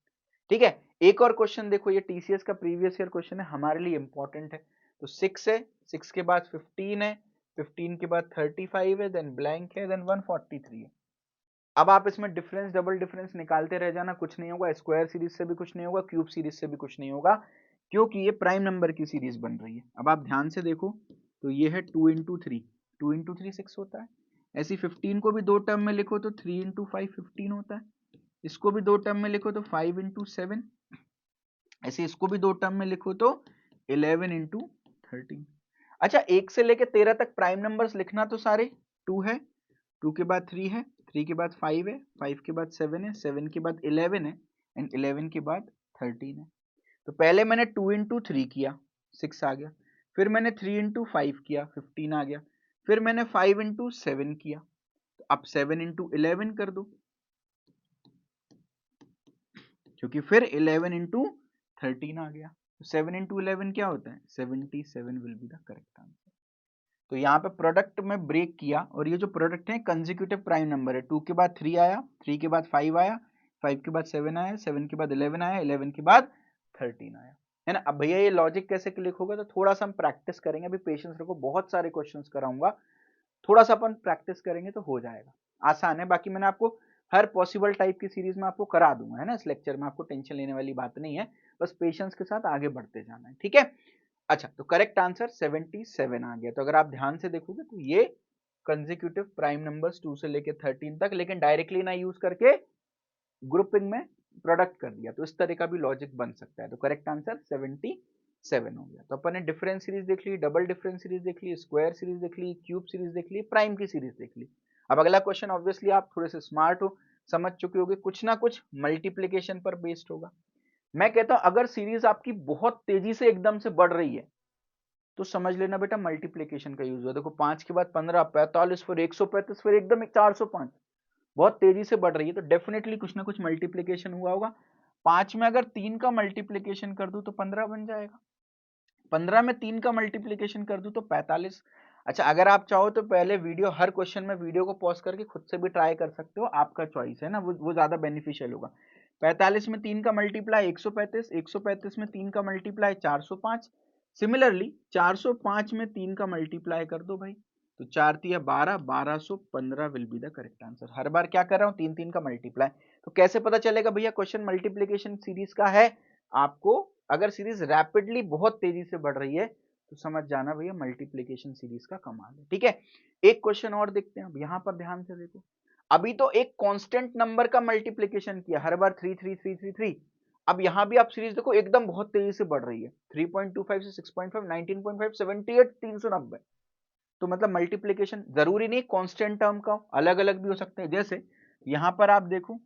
ठीक है। एक और क्वेश्चन देखो, ये टीसीएस का प्रीवियस ईयर क्वेश्चन है, हमारे लिए इंपॉर्टेंट है। तो 6 है, 6 के बाद 15 है, 15 के बाद 35 है, देन ब्लैंक है, देन 143 है। अब आप इसमें डिफरेंस डबल डिफरेंस निकालते रह जाना, कुछ नहीं होगा। स्क्वायर सीरीज से भी कुछ नहीं होगा, क्यूब सीरीज से भी कुछ नहीं होगा, क्योंकि ये प्राइम नंबर की सीरीज बन रही है। अब आप ध्यान से देखो, तो ये है 2 इंटू 3, 2 इंटू 3 6 होता है। ऐसी 15 को भी दो टर्म में लिखो तो 3 इंटू 5 15 होता है। इसको भी दो टर्म में लिखो तो 5 इंटू 7, ऐसे इसको भी दो टर्म में लिखो तो 11 इंटू 13। अच्छा, 1 से लेके 13 तक प्राइम नंबर्स लिखना तो सारे 2 है, 2 के बाद 3 है, 3 के बाद 5 है, 5 के बाद 7 है, 7 के बाद 11 है, एंड 11 के बाद 13 है। तो पहले मैंने 2 इंटू 3 किया, 6 आ गया। फिर मैंने 3 इंटू 5 किया, 15 आ गया। फिर मैंने 5 इंटू 7 किया, तो अब 7 इंटू 11 कर दो, क्योंकि फिर 11 इंटू 13 आ गया। तो 7 इंटू 11 क्या होता है, 77 will be the correct answer. तो यहाँ पे प्रोडक्ट में ब्रेक किया, और ये जो प्रोडक्ट है कंसेक्यूटिव प्राइम नंबर है। 2 के बाद 3 आया, 3 के बाद 5 आया, 5 के बाद 7 आया, 7 के बाद 11 आया, 11 के बाद 13 आया, है ना। अब भैया ये लॉजिक कैसे क्लिक होगा, तो थोड़ा सा हम प्रैक्टिस करेंगे। अभी पेशेंस रखो, बहुत सारे क्वेश्चंस कराऊंगा, थोड़ा सा अपन प्रैक्टिस करेंगे तो हो जाएगा। आसान है, बाकी मैंने आपको हर पॉसिबल टाइप की सीरीज में आपको करा दूंगा, है ना। इस लेक्चर में आपको टेंशन लेने वाली बात नहीं है, बस पेशेंस के साथ आगे बढ़ते जाना है, ठीक है। अच्छा, तो करेक्ट आंसर 77 आ गया। तो अगर आप ध्यान से देखोगे तो ये कंसेक्यूटिव प्राइम नंबर्स 2 से लेके 13 तक, लेकिन डायरेक्टली ना यूज करके ग्रुपिंग में प्रोडक्ट कर दिया, तो इस तरह का भी लॉजिक बन सकता है। तो करेक्ट आंसर 77 हो गया। तो अपन ने डिफरेंस सीरीज देख ली, डबल डिफरेंस सीरीज देख ली, स्क्वायर सीरीज देख ली, क्यूब सीरीज देख ली, प्राइम की सीरीज देख ली। अब अगला क्वेश्चन, ऑब्वियसली आप थोड़े से स्मार्ट हो, समझ चुके होगे, कुछ ना कुछ मल्टीप्लीकेशन पर बेस्ड होगा। मैं कहता हूं अगर सीरीज आपकी बहुत तेजी से एकदम से बढ़ रही है तो समझ लेना बेटा मल्टीप्लीकेशन का यूज हुआ। देखो 5 के बाद 15, 45, फिर 135, फिर एकदम 405, बहुत तेजी से बढ़ रही है, तो डेफिनेटली कुछ ना कुछ मल्टीप्लीकेशन हुआ होगा। 5 में अगर 3 का मल्टीप्लीकेशन कर दूं तो 15 बन जाएगा, 15 में 3 का मल्टीप्लीकेशन कर दूं तो 45। अच्छा, अगर आप चाहो तो पहले वीडियो, हर क्वेश्चन में वीडियो को पॉज करके खुद से भी ट्राई कर सकते हो, आपका चॉइस है ना, वो ज्यादा बेनिफिशियल होगा। 45 में 3 का मल्टीप्लाई 135, 135 में 3 का मल्टीप्लाई 405। सिमिलरली 405 में 3 का मल्टीप्लाई कर दो भाई, तो 4 तिया 12, 1215 will be the correct answer. हर बार क्या कर रहा हूँ, 3 3 का मल्टीप्लाई। तो कैसे पता चलेगा भैया क्वेश्चन मल्टीप्लीकेशन सीरीज का है, आपको अगर सीरीज रैपिडली बहुत तेजी से बढ़ रही है तो समझ जाना भैया मल्टीप्लीकेशन सीरीज का कमाल है, ठीक है। एक क्वेश्चन और देखते हैं, अब यहां पर ध्यान से देखो। अभी तो एक कांस्टेंट नंबर का मल्टीप्लीकेशन किया, हर बार 3 3 3 3 3। अब यहां भी आप सीरीज देखो एकदम बहुत तेजी से बढ़ रही है, 3.25 से 6.5, 19.5, 78, 390। तो मतलब मल्टीप्लीकेशन जरूरी नहीं कांस्टेंट टर्म का, अलग अलग भी हो सकते हैं। जैसे यहाँ पर आप देखो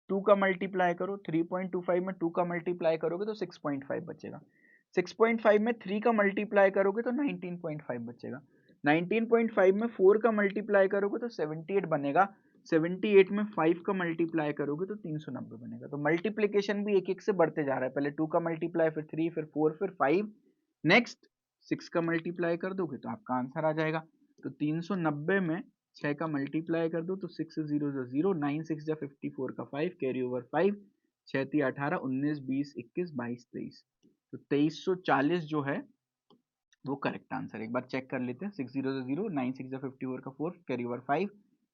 2 का मल्टीप्लाई करो, 3.25 में 2 का मल्टीप्लाई करोगे तो 6.5 बचेगा, 6.5 में 3 का मल्टीप्लाई करोगे तो 19.5 बचेगा, 19.5 में 4 का मल्टीप्लाई करोगे तो 78 बनेगा, 78 में 5 का मल्टीप्लाई करोगे तो 390 बनेगा। तो मल्टीप्लीकेशन भी एक एक से बढ़ते जा रहा है, पहले 2 का मल्टीप्लाई, फिर 3, फिर 4, फिर 5, नेक्स्ट 6 का मल्टीप्लाई कर दोगे तो आपका आंसर आ जाएगा। तो 390 में 6 का मल्टीप्लाई कर दो तो 6 0 0, 9 6 जा 54 का 5, कैरी ओवर 5, 6 3 18, 19 20 21 22 23, तो 2340 जो है वो करेक्ट आंसर। एक बार चेक कर लेते हैं, 6 0 0, 9 6 जा 54 का 4, कैरी ओवर 5,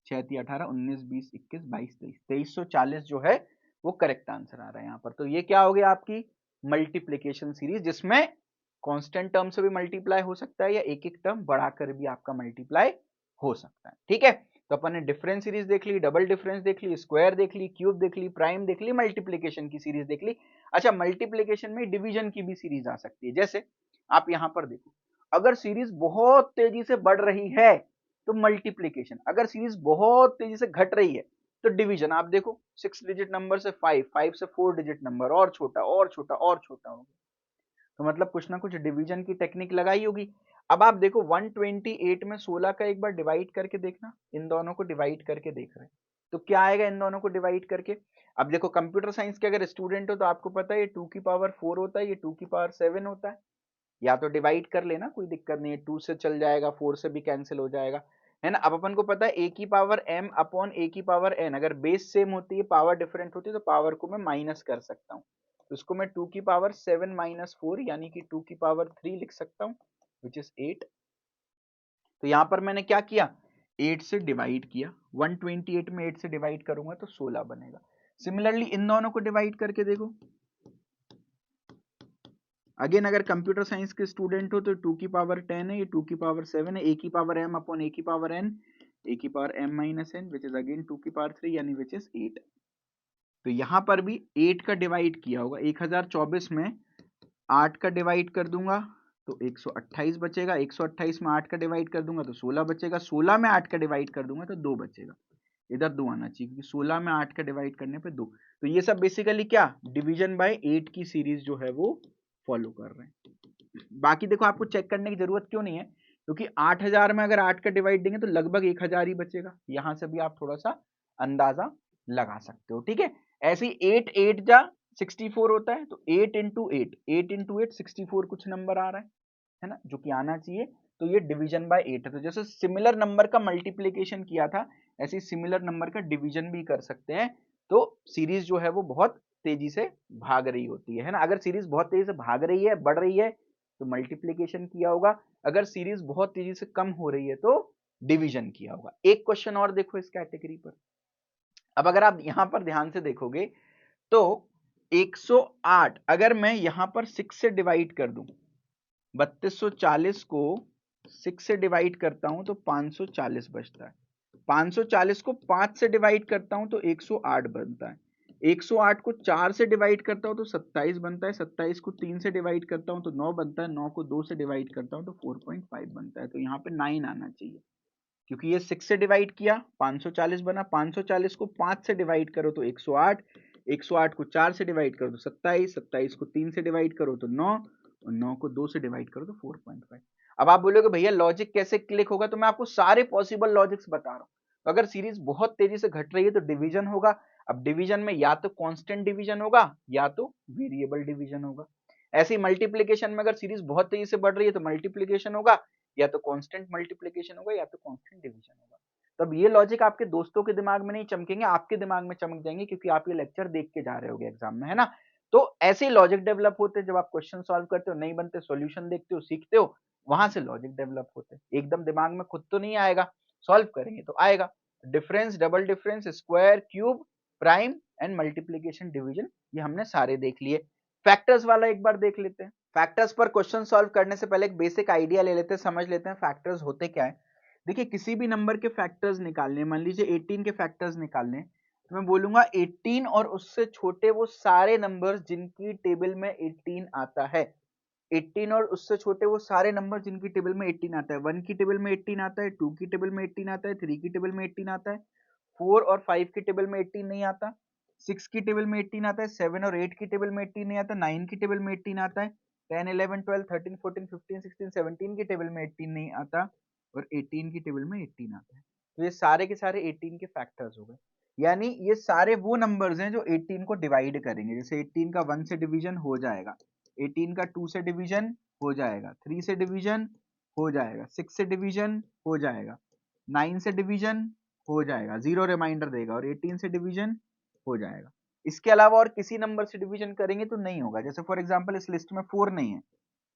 6 3 18, 19 20 21 22 23, 2340 जो है वो करेक्ट आंसर आ रहा है यहाँ पर। तो ये क्या हो गया आपकी मल्टीप्लीकेशन सीरीज, जिसमें कांस्टेंट टर्म से भी मल्टीप्लाई हो सकता है या एक एक टर्म बढ़ाकर भी आपका मल्टीप्लाई हो सकता है। ठीक है, तो अपन ने डिफरेंस सीरीज देख ली, डबल डिफरेंस देख ली, स्क्वायर देख ली, क्यूब देख ली, प्राइम देख ली, मल्टीप्लीकेशन की सीरीज देख ली। अच्छा, मल्टीप्लीकेशन में डिवीजन की भी सीरीज आ सकती है। जैसे आप यहां पर देखो, अगर सीरीज बहुत तेजी से बढ़ रही है तो मल्टीप्लीकेशन, अगर सीरीज बहुत तेजी से घट रही है तो डिवीजन। आप देखो 6 डिजिट नंबर से 5, 5 से 4 डिजिट नंबर और छोटा और छोटा और छोटा होगा, तो मतलब कुछ ना कुछ डिवीजन की टेक्निक लगाई होगी। अब आप देखो 128 में 16 का एक बार डिवाइड करके देखना, इन दोनों को डिवाइड करके देख रहे हैं तो क्या आएगा इन दोनों को डिवाइड करके। अब देखो कंप्यूटर साइंस के अगर स्टूडेंट हो तो आपको पता है ये 2 की पावर 4 होता है, ये 2 की पावर 7 होता है, या तो डिवाइड कर लेना, कोई दिक्कत नहीं है, 2 से चल जाएगा, 4 से भी कैंसिल हो जाएगा, है ना। अब अपन को पता है a की पावर m अपॉन a की पावर n, अगर बेस सेम होती है पावर डिफरेंट होती है तो पावर को मैं माइनस कर सकता हूँ, तो इसको मैं 2 की पावर 7 माइनस 4 यानी कि 2 की पावर 3 लिख सकता हूँ, विच इज 8। तो यहां पर मैंने क्या किया, 8 से डिवाइड किया, 128 में 8 से डिवाइड करूंगा तो 16 बनेगा। सिमिलरली इन दोनों को डिवाइड करके देखो, अगेन अगर कंप्यूटर साइंस के स्टूडेंट हो तो 2 की पावर 10 है, ये 2 की पावर 7 है, a की पावर m अपॉन a की पावर n, a की power m minus n, which is again 2 की पावर 3 यानी विच इज 8। तो यहां पर भी 8 का डिवाइड किया होगा, 1024 में 8 का डिवाइड कर दूंगा तो 128 बचेगा, 128 में 8 का डिवाइड कर दूंगा तो 16 बचेगा, 16 में 8 का डिवाइड कर दूंगा तो 2 बचेगा, इधर 2 आना चाहिए क्योंकि 16 में 8 का डिवाइड करने पे 2। तो ये सब बेसिकली क्या डिवीजन बाय 8 की सीरीज जो है वो फॉलो कर रहे हैं। बाकी देखो आपको चेक करने की जरूरत क्यों नहीं है, क्योंकि 8000 में अगर 8 का डिवाइड देंगे तो लगभग 1000 ही बचेगा, यहां से भी आप थोड़ा सा अंदाजा लगा सकते हो। ठीक है, ऐसे ही 8 8 जा 64 होता है, तो 8 इंटू 8, 8 इंटू 8 64 कुछ नंबर आ रहा है ना, जो कि आना चाहिए। तो ये डिवीजन बाय 8 है। तो जैसे सिमिलर नंबर का मल्टीप्लीकेशन किया था, ऐसे सिमिलर नंबर का डिवीजन भी कर सकते हैं। तो सीरीज जो है वो बहुत तेजी से भाग रही होती है ना। अगर सीरीज बहुत तेजी से भाग रही है, बढ़ रही है, तो मल्टीप्लीकेशन किया होगा, अगर सीरीज बहुत तेजी से कम हो रही है तो डिवीजन किया होगा। एक क्वेश्चन और देखो इस कैटेगरी पर। अब अगर आप यहां पर ध्यान से देखोगे तो 108 अगर मैं यहां पर 6 से डिवाइड कर दूं, 3240 को 6 से डिवाइड करता हूं तो 540 बचता है, 540 को 5 से डिवाइड करता हूं तो 108 बनता है, 108 को 4 से डिवाइड करता हूं तो 27 बनता है, 27 को 3 से डिवाइड करता हूं तो 9 बनता है, 9 को 2 से डिवाइड करता हूं तो 4.5 बनता है। तो यहाँ पे 9 आना चाहिए क्योंकि ये 6 से डिवाइड किया 540 बना, 540 को 5 से डिवाइड करो तो 108, 108 को 4 से डिवाइड करो तो 27, 27 को 3 से डिवाइड करो तो 9 और 9 को 2 से डिवाइड करो तो 4.5। अब आप बोलोगे भैया लॉजिक कैसे क्लिक होगा, तो मैं आपको सारे पॉसिबल लॉजिक्स बता रहा हूँ। तो अगर सीरीज बहुत तेजी से घट रही है तो डिवीजन होगा। अब डिवीजन में या तो कांस्टेंट डिवीजन होगा या तो वेरिएबल डिवीजन होगा। ऐसे ही मल्टीप्लीकेशन में अगर सीरीज बहुत तेजी से बढ़ रही है तो मल्टीप्लीकेशन होगा, या तो कांस्टेंट मल्टीप्लिकेशन होगा या तो कांस्टेंट डिवीजन होगा। तो अब ये लॉजिक आपके दोस्तों के दिमाग में नहीं चमकेंगे, आपके दिमाग में चमक जाएंगे क्योंकि आप ये लेक्चर देख के जा रहे होगे एग्जाम में, है ना। तो ऐसे ही लॉजिक डेवलप होते हैं, जब आप क्वेश्चन सॉल्व करते हो, नहीं बनते, सॉल्यूशन देखते हो, सीखते हो, वहां से लॉजिक डेवलप होते हैं। एकदम दिमाग में खुद तो नहीं आएगा, सॉल्व करेंगे तो आएगा। Difference, double difference, square, cube, prime and multiplication, division, ये हमने सारे देख लिए। फैक्टर्स वाला एक बार देख लेते हैं। फैक्टर्स पर क्वेश्चन सॉल्व करने से पहले एक बेसिक आइडिया ले लेते हैं, समझ लेते हैं फैक्टर्स होते क्या है। देखिए किसी भी नंबर के फैक्टर्स निकालने, मान लीजिए 18 के फैक्टर्स निकालने, तो मैं बोलूंगा 18 और उससे छोटे वो सारे नंबर्स जिनकी टेबल में 18 आता है, 18 और उससे छोटे वो सारे नंबर जिनकी टेबल में 18 आता है। 1 की टेबल में 18 आता है, 2 की टेबल में 18 आता है, 3 की टेबल में 18 आता है, 4 और 5 की टेबल में 18 नहीं आता, 6 की टेबल में 18 आता है, 7 और 8 की टेबल में 18 नहीं आता, 9 की टेबल में 18 आता है, 10, 11, 12, 13, 14, 15, 16, 17 की टेबल में 18 नहीं आता और 18 की टेबल में 18 आता है। तो ये सारे के सारे 18 के फैक्टर्स हो गए। यानी ये सारे वो नंबर्स हैं जो 18 को डिवाइड करेंगे। जैसे 18 का 1 से डिवीजन हो जाएगा, 18 का 2 से डिवीजन हो जाएगा, 3 से डिवीजन हो जाएगा, 6 से डिवीजन हो जाएगा, 9 से डिवीजन हो जाएगा, 0 रिमाइंडर देगा और 18 से डिवीजन हो जाएगा। इसके अलावा और किसी नंबर से डिवीजन करेंगे तो नहीं होगा। जैसे फॉर एग्जांपल इस लिस्ट में 4 नहीं है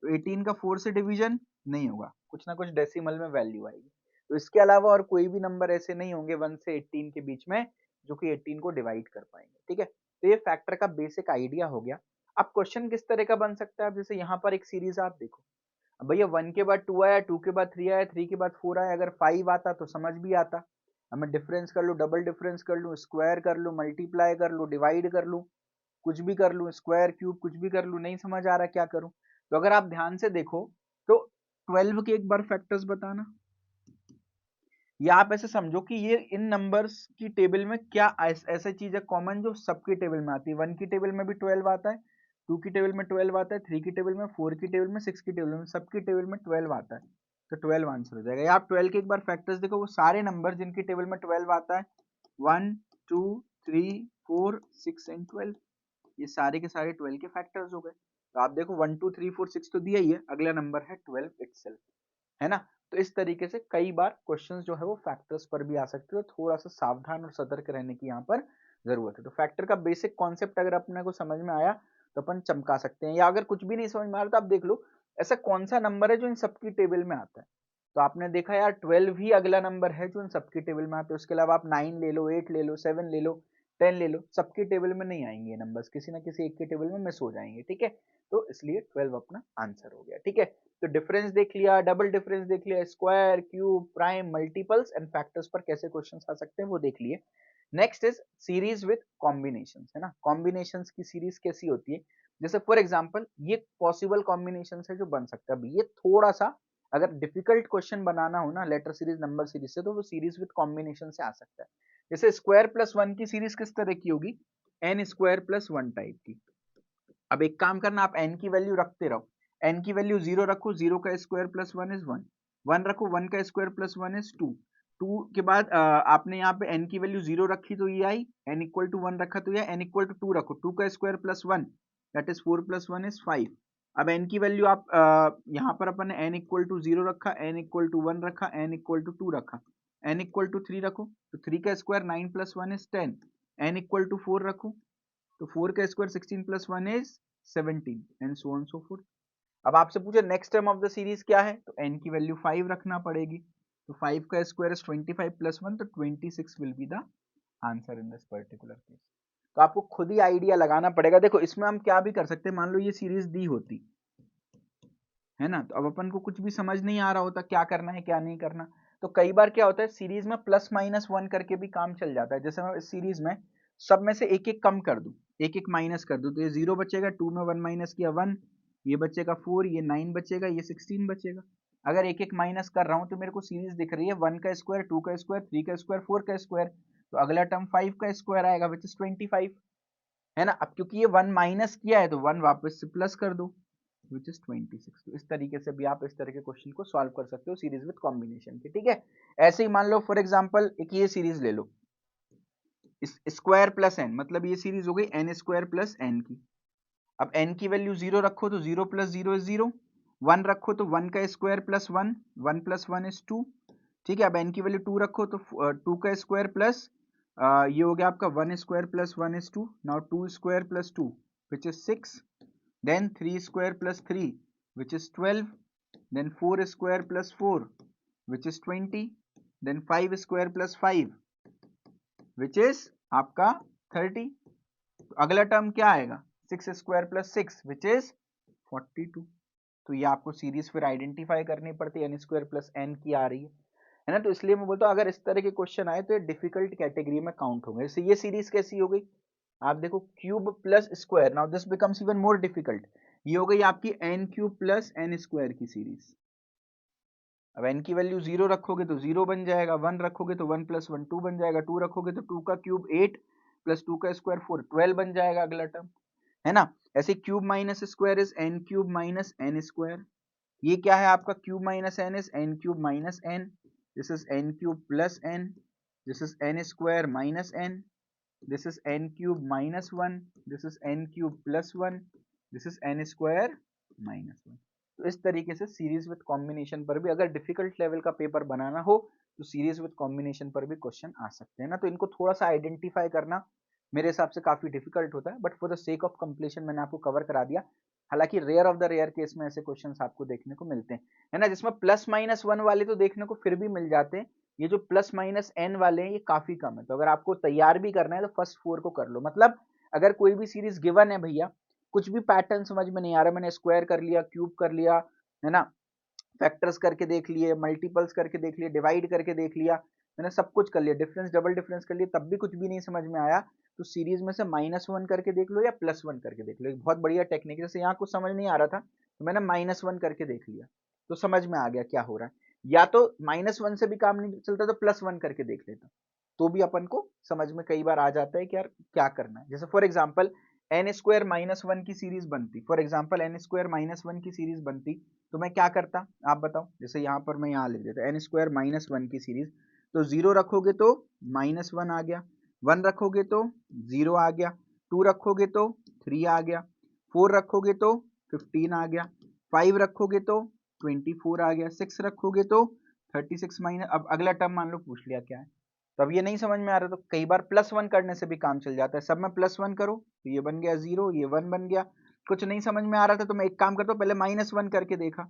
तो 18 का 4 से डिवीजन नहीं होगा, कुछ ना कुछ डेसिमल में वैल्यू आएगी। तो इसके अलावा और कोई भी नंबर ऐसे नहीं होंगे 1 से 18 के बीच में जो कि 18 को डिवाइड कर पाएंगे। ठीक है, तो ये फैक्टर का बेसिक आइडिया हो गया। अब क्वेश्चन किस तरह का बन सकता है, अब जैसे यहाँ पर एक सीरीज आप देखो, अब भैया 1 के बाद 2 आया, 2 के बाद 3 आया, 3 के बाद 4 आया, अगर 5 आता तो समझ भी आता। अब मैं डिफरेंस कर लूँ, डबल डिफरेंस कर लूँ, स्क्वायर कर लूँ, मल्टीप्लाई कर लूँ, डिवाइड कर लूँ, कुछ भी कर लूँ, स्क्वायर क्यूब कुछ भी कर लूँ, नहीं समझ आ रहा क्या करूँ। तो अगर आप ध्यान से देखो तो 12 के एक बार फैक्टर्स बताना, या आप ऐसे समझो कि ये इन नंबर्स की टेबल में क्या ऐसा चीज है कॉमन जो सबकी टेबल में आती है। 1 की टेबल में भी 12 आता है, 2 की टेबल में 12 आता है, 3 की टेबल में, 4 की टेबल में, 6 की टेबल में, सबकी टेबल में 12 आता है। तो 12 आंसर हो जाएगा। या आप 12 के एक बार फैक्टर्स देखो, वो सारे नंबर जिनकी टेबल में 12 आता है, 1 2 3 4 6 एंड 12, ये सारे के सारे 12 के फैक्टर्स हो गए। तो आप देखो 1 2 3 4 6 तो दिया ही है, अगला नंबर है 12 इटसेल्फ, है ना। तो इस तरीके से कई बार क्वेश्चंस जो है वो फैक्टर्स पर भी आ सकते हैं, तो थोड़ा सा सावधान और सतर्क रहने की यहाँ पर जरूरत है। तो फैक्टर का बेसिक कॉन्सेप्ट अगर अपने को समझ में आया तो अपन चमका सकते हैं, या अगर कुछ भी नहीं समझ में आ रहा तो आप देख लो ऐसा कौन सा नंबर है जो इन सबकी टेबल में आता है। तो आपने देखा यार 12 ही अगला नंबर है जो इन सबकी टेबल में आता है। उसके अलावा आप 9 ले लो, 8 ले लो, 7 ले लो, 10 ले लो, सबकी टेबल में नहीं आएंगे नंबर्स, किसी ना किसी एक के टेबल में मिस हो जाएंगे। ठीक है, तो इसलिए 12 अपना आंसर हो गया। ठीक है, तो डिफरेंस देख लिया, डबल डिफरेंस देख लिया, square cube prime multiples and factors पर कैसे क्वेश्चंस आ सकते हैं वो देख लिए। Next is series with combinations, है ना। कॉम्बिनेशंस की सीरीज कैसी होती है, जैसे फॉर एग्जांपल ये पॉसिबल कॉम्बिनेशंस है जो बन सकता है। अभी ये थोड़ा सा अगर डिफिकल्ट क्वेश्चन बनाना हो ना लेटर सीरीज नंबर सीरीज से, तो वो सीरीज विद कॉम्बिनेशन से आ सकता है। जैसे स्क्वायर प्लस 1 की सीरीज किस तरह की होगी, एन स्क्वायर प्लस 1 टाइप की। अब एक काम करना, आप n की वैल्यू रखते रहो, n की वैल्यू 0 रखो, 0 का स्क्वायर प्लस 1 इज 1, 1 रखो, 1 का स्क्वायर प्लस 1 इज 2, 2 के बाद आपने यहाँ पे n की वैल्यू 0 रखी तो ये आई, n इक्वल टू 1 रखा तो ये, n इक्वल टू 2 रखो, 2 का square plus 1 that is 4 plus 1 is 5। अब n की वैल्यू आप यहाँ पर अपन ने n इक्वल टू 0 रखा, n इक्वल टू 1 रखा, n इक्वल टू 2 रखा, n इक्वल टू 3 रखो तो 3 का square 9 plus 1 is 10, n equal to 4 रखो तो 4 का square 16 plus 1 is 17 and so on so forth. अब आपसे पूछे next term of the series क्या है, तो n की वैल्यू 5 रखना पड़ेगी, तो 5 का स्क्वायर इज 25 प्लस 1, तो 26 will be the answer in this particular case. तो आपको खुद ही आइडिया लगाना पड़ेगा। देखो इसमें हम क्या भी कर सकते हैं, मान लो ये सीरीज दी होती है ना, तो अब अपन को कुछ भी समझ नहीं आ रहा होता क्या करना है क्या नहीं करना, तो कई बार क्या होता है सीरीज में प्लस माइनस 1 करके भी काम चल जाता है। जैसे मैं इस सीरीज में सब में से एक एक कम कर दूं, एक एक माइनस कर दूं, तो ये 0 बचेगा, 2 में 1 माइनस किया 1, ये बचेगा 4, ये 9 बचेगा, ये 16 बचेगा। अगर एक एक माइनस कर रहा हूं तो मेरे को सीरीज दिख रही है 1 का स्क्वायर, 2 का स्क्वायर, 3 का स्क्वायर, 4 का स्क्वायर, तो अगला टर्म 5 का स्क्वायर आएगा विच इज 25, है ना। अब क्योंकि ये 1 माइनस किया है तो 1 वापस से प्लस कर दो विच इज 26। तो इस तरीके से भी आप इस तरह के क्वेश्चन को सॉल्व कर सकते हो सीरीज विद कॉम्बिनेशन के। ठीक है, ऐसे ही मान लो फॉर एग्जांपल एक ये सीरीज ले लो, स्क्वायर प्लस एन, मतलब ये सीरीज हो गई एन स्क्वायर प्लस एन की। अब n की वैल्यू 0 रखो तो 0 प्लस 0 इज 0, 1 रखो तो 1 का स्क्वायर प्लस 1, 1 प्लस 1 इज 2। ठीक है, अब n की वैल्यू 2 रखो तो 2 का स्क्वायर प्लस ये हो गया आपका 1 square plus 1 is 2, now 2 square plus 2 which is 6, then 3 square plus 3 which is 12, then 4 square plus 4 which is 20, then 5 square plus 5 which is आपका 30। तो अगला टर्म क्या आएगा 6 स्क्वायर प्लस 6 which is 42। तो ये आपको सीरीज फिर आइडेंटिफाई करनी पड़ती है, एन स्क्वायर प्लस एन की आ रही है ना। तो इसलिए मैं बोलता हूँ अगर इस तरह के क्वेश्चन आए तो ये डिफिकल्ट कैटेगरी में काउंट होंगे। जैसे ये सीरीज कैसी हो गई, आप देखो cube plus square, now this becomes even more difficult. ये हो गई आपकी n cube plus n square की सीरीज। अब n की वैल्यू 0 रखोगे तो 0 बन जाएगा, 1 रखोगे तो 1 + 1 2 बन जाएगा, 2 रखोगे तो 2 का क्यूब 8 + 2 का स्क्वायर 4 12 बन जाएगा अगला टर्म, है ना। ऐसे cube minus square is n cube minus n square. ये क्या है आपका cube minus n is n cube minus n, this is n cube plus n, this is n square minus n, this is n cube minus 1, this is n cube plus 1, this is n square minus 1। तो इस तरीके से series with combination पर भी अगर difficult level का paper बनाना हो तो सीरीज विद कॉम्बिनेशन पर भी क्वेश्चन आ सकते हैं ना। तो इनको थोड़ा सा आइडेंटिफाई करना मेरे हिसाब से काफी डिफिकल्ट होता है, but for the sake of completion मैंने आपको कवर करा दिया। हालांकि rare of the rare case में ऐसे क्वेश्चंस आपको देखने को मिलते हैं, है ना, जिसमें प्लस माइनस 1 वाले तो देखने को फिर भी मिल जाते हैं। ये जो प्लस माइनस n वाले हैं ये काफी कम है। तो अगर आपको तैयार भी करना है तो फर्स्ट 4 को कर लो। मतलब अगर कोई भी सीरीज गिवन है भैया, कुछ भी पैटर्न समझ में नहीं आ रहा, मैंने स्क्वायर कर लिया, क्यूब कर लिया, है ना, फैक्टर्स करके देख लिए, मल्टीपल्स करके देख लिए, डिवाइड करके देख लिया, मैंने सब कुछ कर लिया, डिफरेंस डबल डिफरेंस कर लिया, तब भी कुछ भी नहीं समझ में आया, तो सीरीज में से -1 करके देख लो या +1 करके देख लो। एक बहुत बढ़िया टेक्निक है। जैसे यहाँ कुछ समझ नहीं आ रहा था तो मैंने -1 करके देख लिया तो समझ में आ गया क्या हो रहा है। या तो -1 से भी काम नहीं चलता तो +1 करके देख लेता, तो भी अपन को समझ में कई बार आ जाता है कि यार क्या करना है। जैसे फॉर एग्जाम्पल n स्क्वायर -1 की सीरीज बनती, फॉर एग्जाम्पल n स्क्वायर -1 की सीरीज बनती तो मैं क्या करता आप बताओ। जैसे यहाँ पर मैं यहाँ लिख देता n स्क्वायर -1 की सीरीज, तो 0 रखोगे तो -1 आ गया, 1 रखोगे तो 0 आ गया, 2 रखोगे तो 3 आ गया, 4 रखोगे तो 15 आ गया, 5 रखोगे तो 24 आ गया, 6 रखोगे तो 36 माइनस। अब अगला टर्म मान लो पूछ लिया क्या है, तो अब ये नहीं समझ में आ रहा तो कई बार +1 करने से भी काम चल जाता है। सब में +1 करो तो ये बन गया 0, ये 1 बन गया। कुछ नहीं समझ में आ रहा था तो मैं एक काम करता हूँ, पहले -1 करके देखा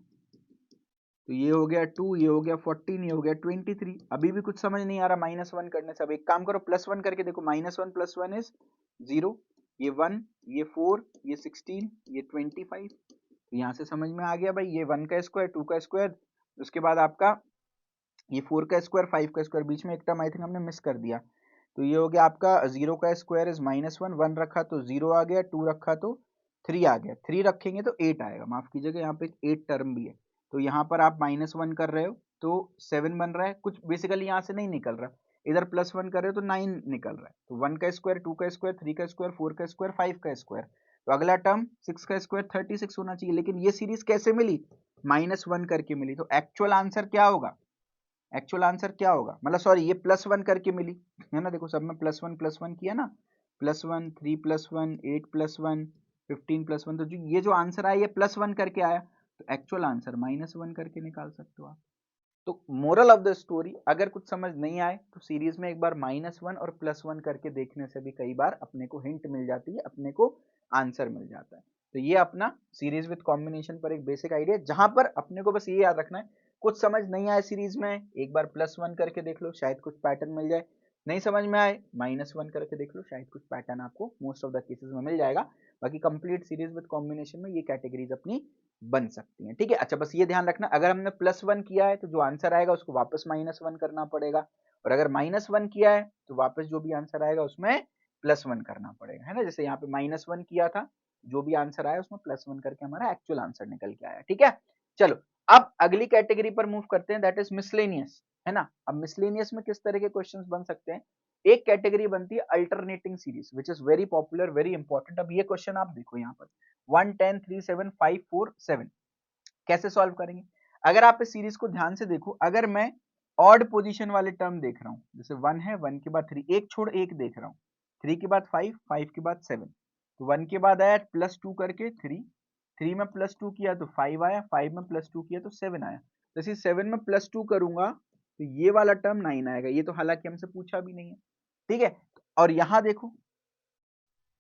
तो ये हो गया 2, ये हो गया 14, ये हो गया 23। अभी भी कुछ समझ नहीं आ रहा -1 करने से, अब एक काम करो +1 करके देखो, -1 + 1 इज 0, ये 1, ये 4, ये 16, ये 25। तो यहाँ से समझ में आ गया भाई, ये 1 का स्क्वायर, 2 का स्क्वायर, उसके बाद आपका ये 4 का स्क्वायर, 5 का स्क्वायर, बीच में एक टर्म आई थिंक हमने मिस कर दिया। तो ये हो गया आपका 0 का स्क्वायर इज -1, 1 रखा तो 0 आ गया, 2 रखा तो 3 आ गया, 3 रखेंगे तो 8 आएगा, माफ कीजिएगा यहाँ पे 8 टर्म भी है। तो यहाँ पर आप -1 कर रहे हो तो 7 बन रहा है, कुछ बेसिकली यहाँ से नहीं निकल रहा, इधर +1 कर रहे हो तो 9 निकल रहा है। तो 1 का स्क्वायर, 2 का स्क्वायर, 3 का स्क्वायर, 4 का स्क्वायर, 5 का स्क्वायर, तो अगला टर्म 6 का स्क्वायर 36 होना चाहिए। लेकिन ये सीरीज कैसे मिली, -1 करके मिली। तो एक्चुअल आंसर क्या होगा, एक्चुअल आंसर क्या होगा, मतलब सॉरी ये +1 करके मिली है ना। देखो सब में +1 किया ना, +1, 3 + 1, 8 + 1, 15 + 1, तो जो ये जो आंसर आया ये +1 करके आया, तो एक्चुअल आंसर -1 करके निकाल सकते हो आप। तो मोरल ऑफ द स्टोरी, अगर कुछ समझ नहीं आए तो सीरीज में एक बार -1 और +1 करके देखने से भी कई बार अपने को हिंट मिल जाती है, अपने को आंसर मिल जाता है। तो ये अपना सीरीज विद कॉम्बिनेशन पर एक बेसिक आइडिया, जहां पर अपने को बस ये याद रखना है, कुछ समझ नहीं आए सीरीज में एक बार +1 करके देख लो, शायद कुछ पैटर्न मिल जाए। नहीं समझ में आए -1 करके देख लो, शायद कुछ पैटर्न आपको मोस्ट ऑफ द केसेस में मिल जाएगा। बाकी कंप्लीट सीरीज विद कॉम्बिनेशन में ये कैटेगरीज अपनी बन सकती हैं, ठीक है। अच्छा बस ये ध्यान रखना, अगर हमने +1 किया है तो जो आंसर आएगा उसको वापस -1 करना पड़ेगा, और अगर -1 किया है तो वापस जो भी आंसर आएगा उसमें +1 करना पड़ेगा, है ना। जैसे यहाँ पे -1 किया था, जो भी आंसर आया उसमें +1 करके हमारा एक्चुअल आंसर निकल के आया, ठीक है। चलो अब अगली कैटेगरी पर मूव करते हैं, दैट इज मिसलेनियस, है ना। अब मिसलेनियस में किस तरह के क्वेश्चंस बन सकते हैं, एक कैटेगरी बनती है alternating series which is very popular, very important. अब ये क्वेश्चन आप देखो यहाँ पर 1 10 3 7 5 4 7 कैसे सॉल्व करेंगे। अगर आप इस सीरीज को ध्यान से देखो, अगर मैं ऑड पोजीशन वाले टर्म देख रहा हूं, जैसे 1 है, 1 के बाद 3, एक छोड़ एक देख रहा हूं, 3 के बाद 5, 5 के बाद 7, तो 1 के बाद आया +2 करके 3, 3 में +2 किया तो 5 आया, 5 में +2 किया तो 7 आया। जैसे 7 में +2 करूंगा तो ये वाला टर्म 9 आएगा, ये तो हालांकि हमसे पूछा भी नहीं है, ठीक है। और यहां देखो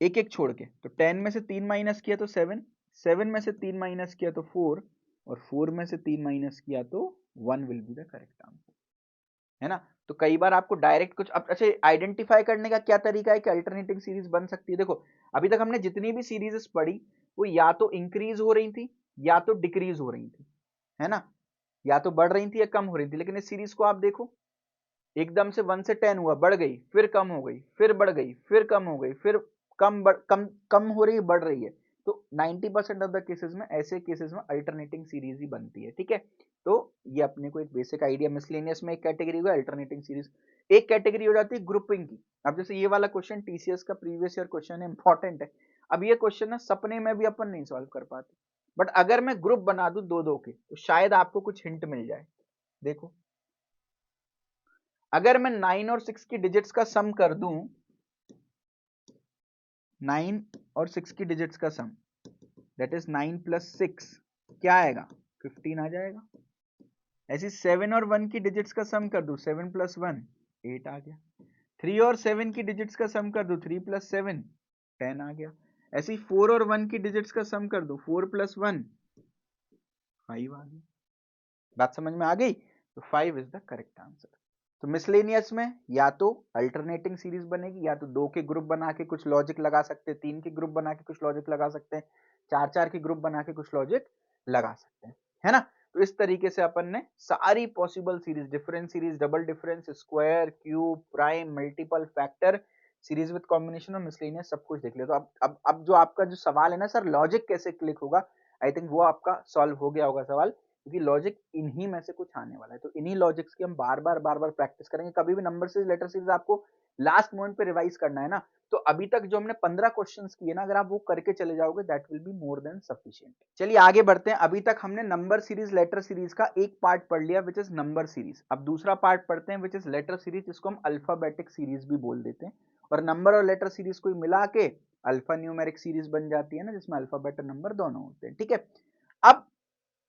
एक एक छोड़ के, तो 10 में से 3 माइनस किया तो 7, 7 में से 3 माइनस किया तो 4, और 4 में से 3 माइनस किया तो 1 will be the correct answer, है ना। तो कई बार आपको डायरेक्ट कुछ अब अच्छा आइडेंटिफाई करने का क्या तरीका है कि अल्टरनेटिंग सीरीज बन सकती है। देखो अभी तक हमने जितनी भी सीरीज पढ़ी वो या तो इंक्रीज हो रही थी या तो डिक्रीज हो रही थी, है ना, या तो बढ़ रही थी या कम हो रही थी। लेकिन इस सीरीज को आप देखो, एकदम से 1 से 10 हुआ, बढ़ गई, फिर कम हो गई, फिर बढ़ गई, फिर कम हो गई, फिर कम हो रही है, बढ़ रही है। तो 90% ऑफ द केसेस में ऐसे केसेस में अल्टरनेटिंग सीरीज ही बनती है, ठीक है। तो ये अपने को एक बेसिक आइडिया, मिसलेनियस में एक कैटेगरी होगा अल्टरनेटिंग सीरीज, एक कैटेगरी हो जाती है ग्रुपिंग की। अब जैसे ये वाला क्वेश्चन टीसीएस का प्रीवियस ईयर क्वेश्चन है, इंपॉर्टेंट है। अब ये क्वेश्चन है सपने में भी अपन नहीं सॉल्व कर पाते, बट अगर मैं ग्रुप बना दूं दो दो के तो शायद आपको कुछ हिंट मिल जाए। देखो, अगर मैं 9 और 6 की डिजिट्स का सम कर दूं, 9 और 6 की डिजिट्स का सम, दैट इज 9 प्लस 6, क्या आएगा? 15 आ जाएगा। ऐसी 7 और 1 की डिजिट्स का सम कर दूं, 7 प्लस 1 8 आ गया। 3 और 7 की डिजिट्स का सम कर दूं, 3 प्लस 7 10 आ गया। ऐसी 4 और 1 की डिजिट्स का सम कर दूं, 4 प्लस 1 5 आ गया। बात समझ में आ गई? तो 5 इज द करेक्ट आंसर। तो मिसलेनियस में या तो अल्टरनेटिंग सीरीज बनेगी, या तो 2 के ग्रुप बना के कुछ लॉजिक लगा सकते हैं, 3 के ग्रुप बना के कुछ लॉजिक लगा सकते हैं, 4 के ग्रुप बना के कुछ लॉजिक लगा सकते हैं, है ना। तो इस तरीके से अपन ने सारी possible series, difference series, double difference, square, cube, prime, multiple, factor, series with combination और मिसलेनियस सब कुछ देख लिया। तो अब जो आपका जो सवाल है ना सर, लॉजिक कैसे क्लिक होगा, आई थिंक वो आपका सॉल्व हो गया होगा सवाल, क्योंकि लॉजिक इन्हीं में से कुछ आने वाला है। तो इन्हीं लॉजिक्स की हम बार बार प्रैक्टिस करेंगे। कभी भी नंबर सीरीज, लेटर सीरीज आपको लास्ट मोमेंट पे रिवाइज करना है ना, तो अभी तक जो हमने 15 क्वेश्चंस किए ना, अगर आप वो करके चले जाओगे that will be more than sufficient. चलिए आगे बढ़ते हैं। अभी तक हमने नंबर सीरीज, लेटर सीरीज का एक पार्ट पढ़ लिया विच इज नंबर सीरीज। अब दूसरा पार्ट पढ़ते हैं विच इज लेटर सीरीज, जिसको हम अल्फाबेटिक सीरीज भी बोल देते हैं। और नंबर और लेटर सीरीज को मिला के अल्फा न्यूमेरिक सीरीज बन जाती है ना, जिसमें अल्फाबेट और नंबर दोनों होते हैं, ठीक है। अब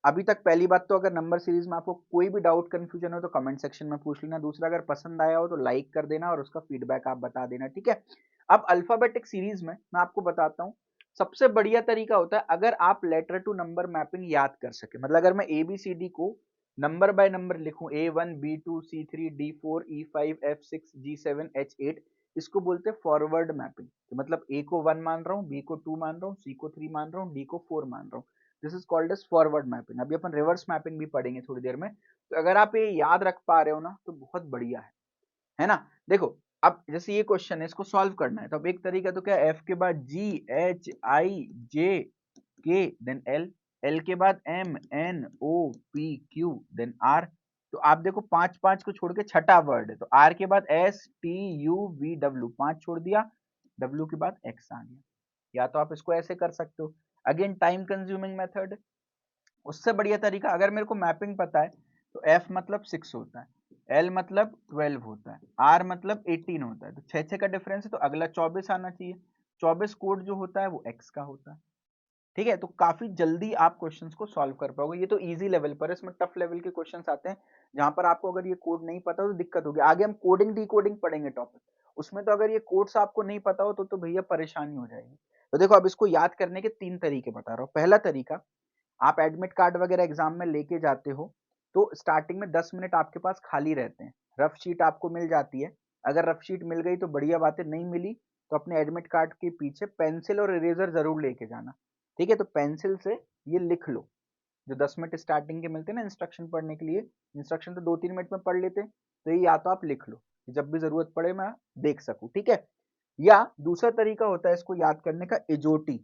अभी तक पहली बात तो, अगर नंबर सीरीज में आपको कोई भी डाउट कंफ्यूजन हो तो कमेंट सेक्शन में पूछ लेना। दूसरा, अगर पसंद आया हो तो लाइक कर देना और उसका फीडबैक आप बता देना, ठीक है। अब अल्फाबेटिक सीरीज में मैं आपको बताता हूं, सबसे बढ़िया तरीका होता है अगर आप लेटर टू नंबर मैपिंग याद कर सके। मतलब अगर मैं ABCD को नंबर बाय नंबर लिखूं, A1 B2 C3 D4 E5 F6 G7 H8, इसको बोलते हैं फॉरवर्ड मैपिंग। तो मतलब A को 1 मान रहा हूँ, B को 2 मान रहा हूँ, C को 3 मान रहा हूँ, D को 4 मान रहा हूँ। This is called as forward mapping. अभी अपन रिवर्स मैपिंग भी पढ़ेंगे थोड़ी देर में। तो अगर आप ये याद रख पा रहे हो ना तो बहुत बढ़िया है ना। देखो, अब जैसे ये क्वेश्चन है, इसको सॉल्व करना है, तो अब एक तरीका तो क्या, F के बाद G H I J K then L, L के बाद M N O P Q then R। तो आप देखो 5 5 को छोड़ के छठा वर्ड है, तो R के बाद S T U V W, 5 छोड़ दिया, W के बाद X आ गया। या तो आप इसको ऐसे कर सकते हो, अगेन टाइम कंज्यूमिंग मेथड। उससे बढ़िया तरीका, अगर मेरे को मैपिंग पता है तो F मतलब 6 होता है, L मतलब 12 होता है, R मतलब 18 होता है, तो 6 का डिफरेंस है तो अगला 24 आना चाहिए। 24 कोड जो होता है वो X का होता है, ठीक है। तो काफी जल्दी आप क्वेश्चंस को सॉल्व कर पाओगे। ये तो इजी लेवल पर है, इसमें टफ लेवल के क्वेश्चंस आते हैं जहां पर आपको अगर ये कोड नहीं पता हो तो दिक्कत होगी। आगे हम कोडिंग डिकोडिंग पढ़ेंगे टॉपिक, उसमें तो अगर ये कोड्स आपको नहीं पता हो तो भैया परेशानी हो जाएगी। तो देखो, अब इसको याद करने के 3 तरीके बता रहा हूँ। पहला तरीका, आप एडमिट कार्ड वगैरह एग्जाम में लेके जाते हो तो स्टार्टिंग में 10 मिनट आपके पास खाली रहते हैं, रफ शीट आपको मिल जाती है। अगर रफ शीट मिल गई तो बढ़िया बात है, नहीं मिली तो अपने एडमिट कार्ड के पीछे पेंसिल और इरेजर जरूर लेके जाना, ठीक है। तो पेंसिल से ये लिख लो, जो 10 मिनट स्टार्टिंग के मिलते हैं ना इंस्ट्रक्शन पढ़ने के लिए, इंस्ट्रक्शन तो 2-3 मिनट में पढ़ लेते हैं, तो ये या तो आप लिख लो जब भी जरूरत पड़े मैं देख सकूं, ठीक है। या दूसरा तरीका होता है इसको याद करने का, एजोटी,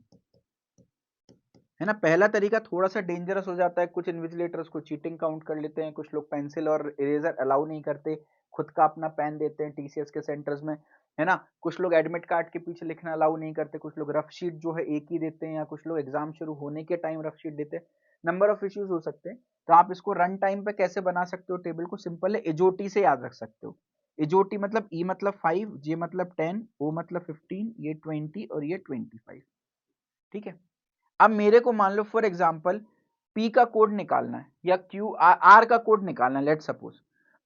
है ना। पहला तरीका थोड़ा सा डेंजरस हो जाता है, कुछ इन्विजिलेटर्स को चीटिंग काउंट कर लेते हैं, कुछ लोग पेंसिल और इरेजर अलाउ नहीं करते, खुद का अपना पेन देते हैं टीसीएस के सेंटर्स में, है ना। कुछ लोग एडमिट कार्ड के पीछे लिखना अलाउ नहीं करते, कुछ लोग रफ शीट जो है एक ही देते हैं, या कुछ लोग एग्जाम शुरू होने के टाइम रफ शीट देते हैं। नंबर ऑफ इश्यूज हो सकते हैं। तो आप इसको रन टाइम पे कैसे बना सकते हो टेबल को, सिंपल है, एजोटी से याद रख सकते हो। एजोटी मतलब ई मतलब 5, जे मतलब 10, ओ मतलब 15, ये 20 और ये 25, ठीक है। अब मेरे को मान लो फॉर एग्जाम्पल P का कोड निकालना है या R का कोड निकालना है, लेट सपोज।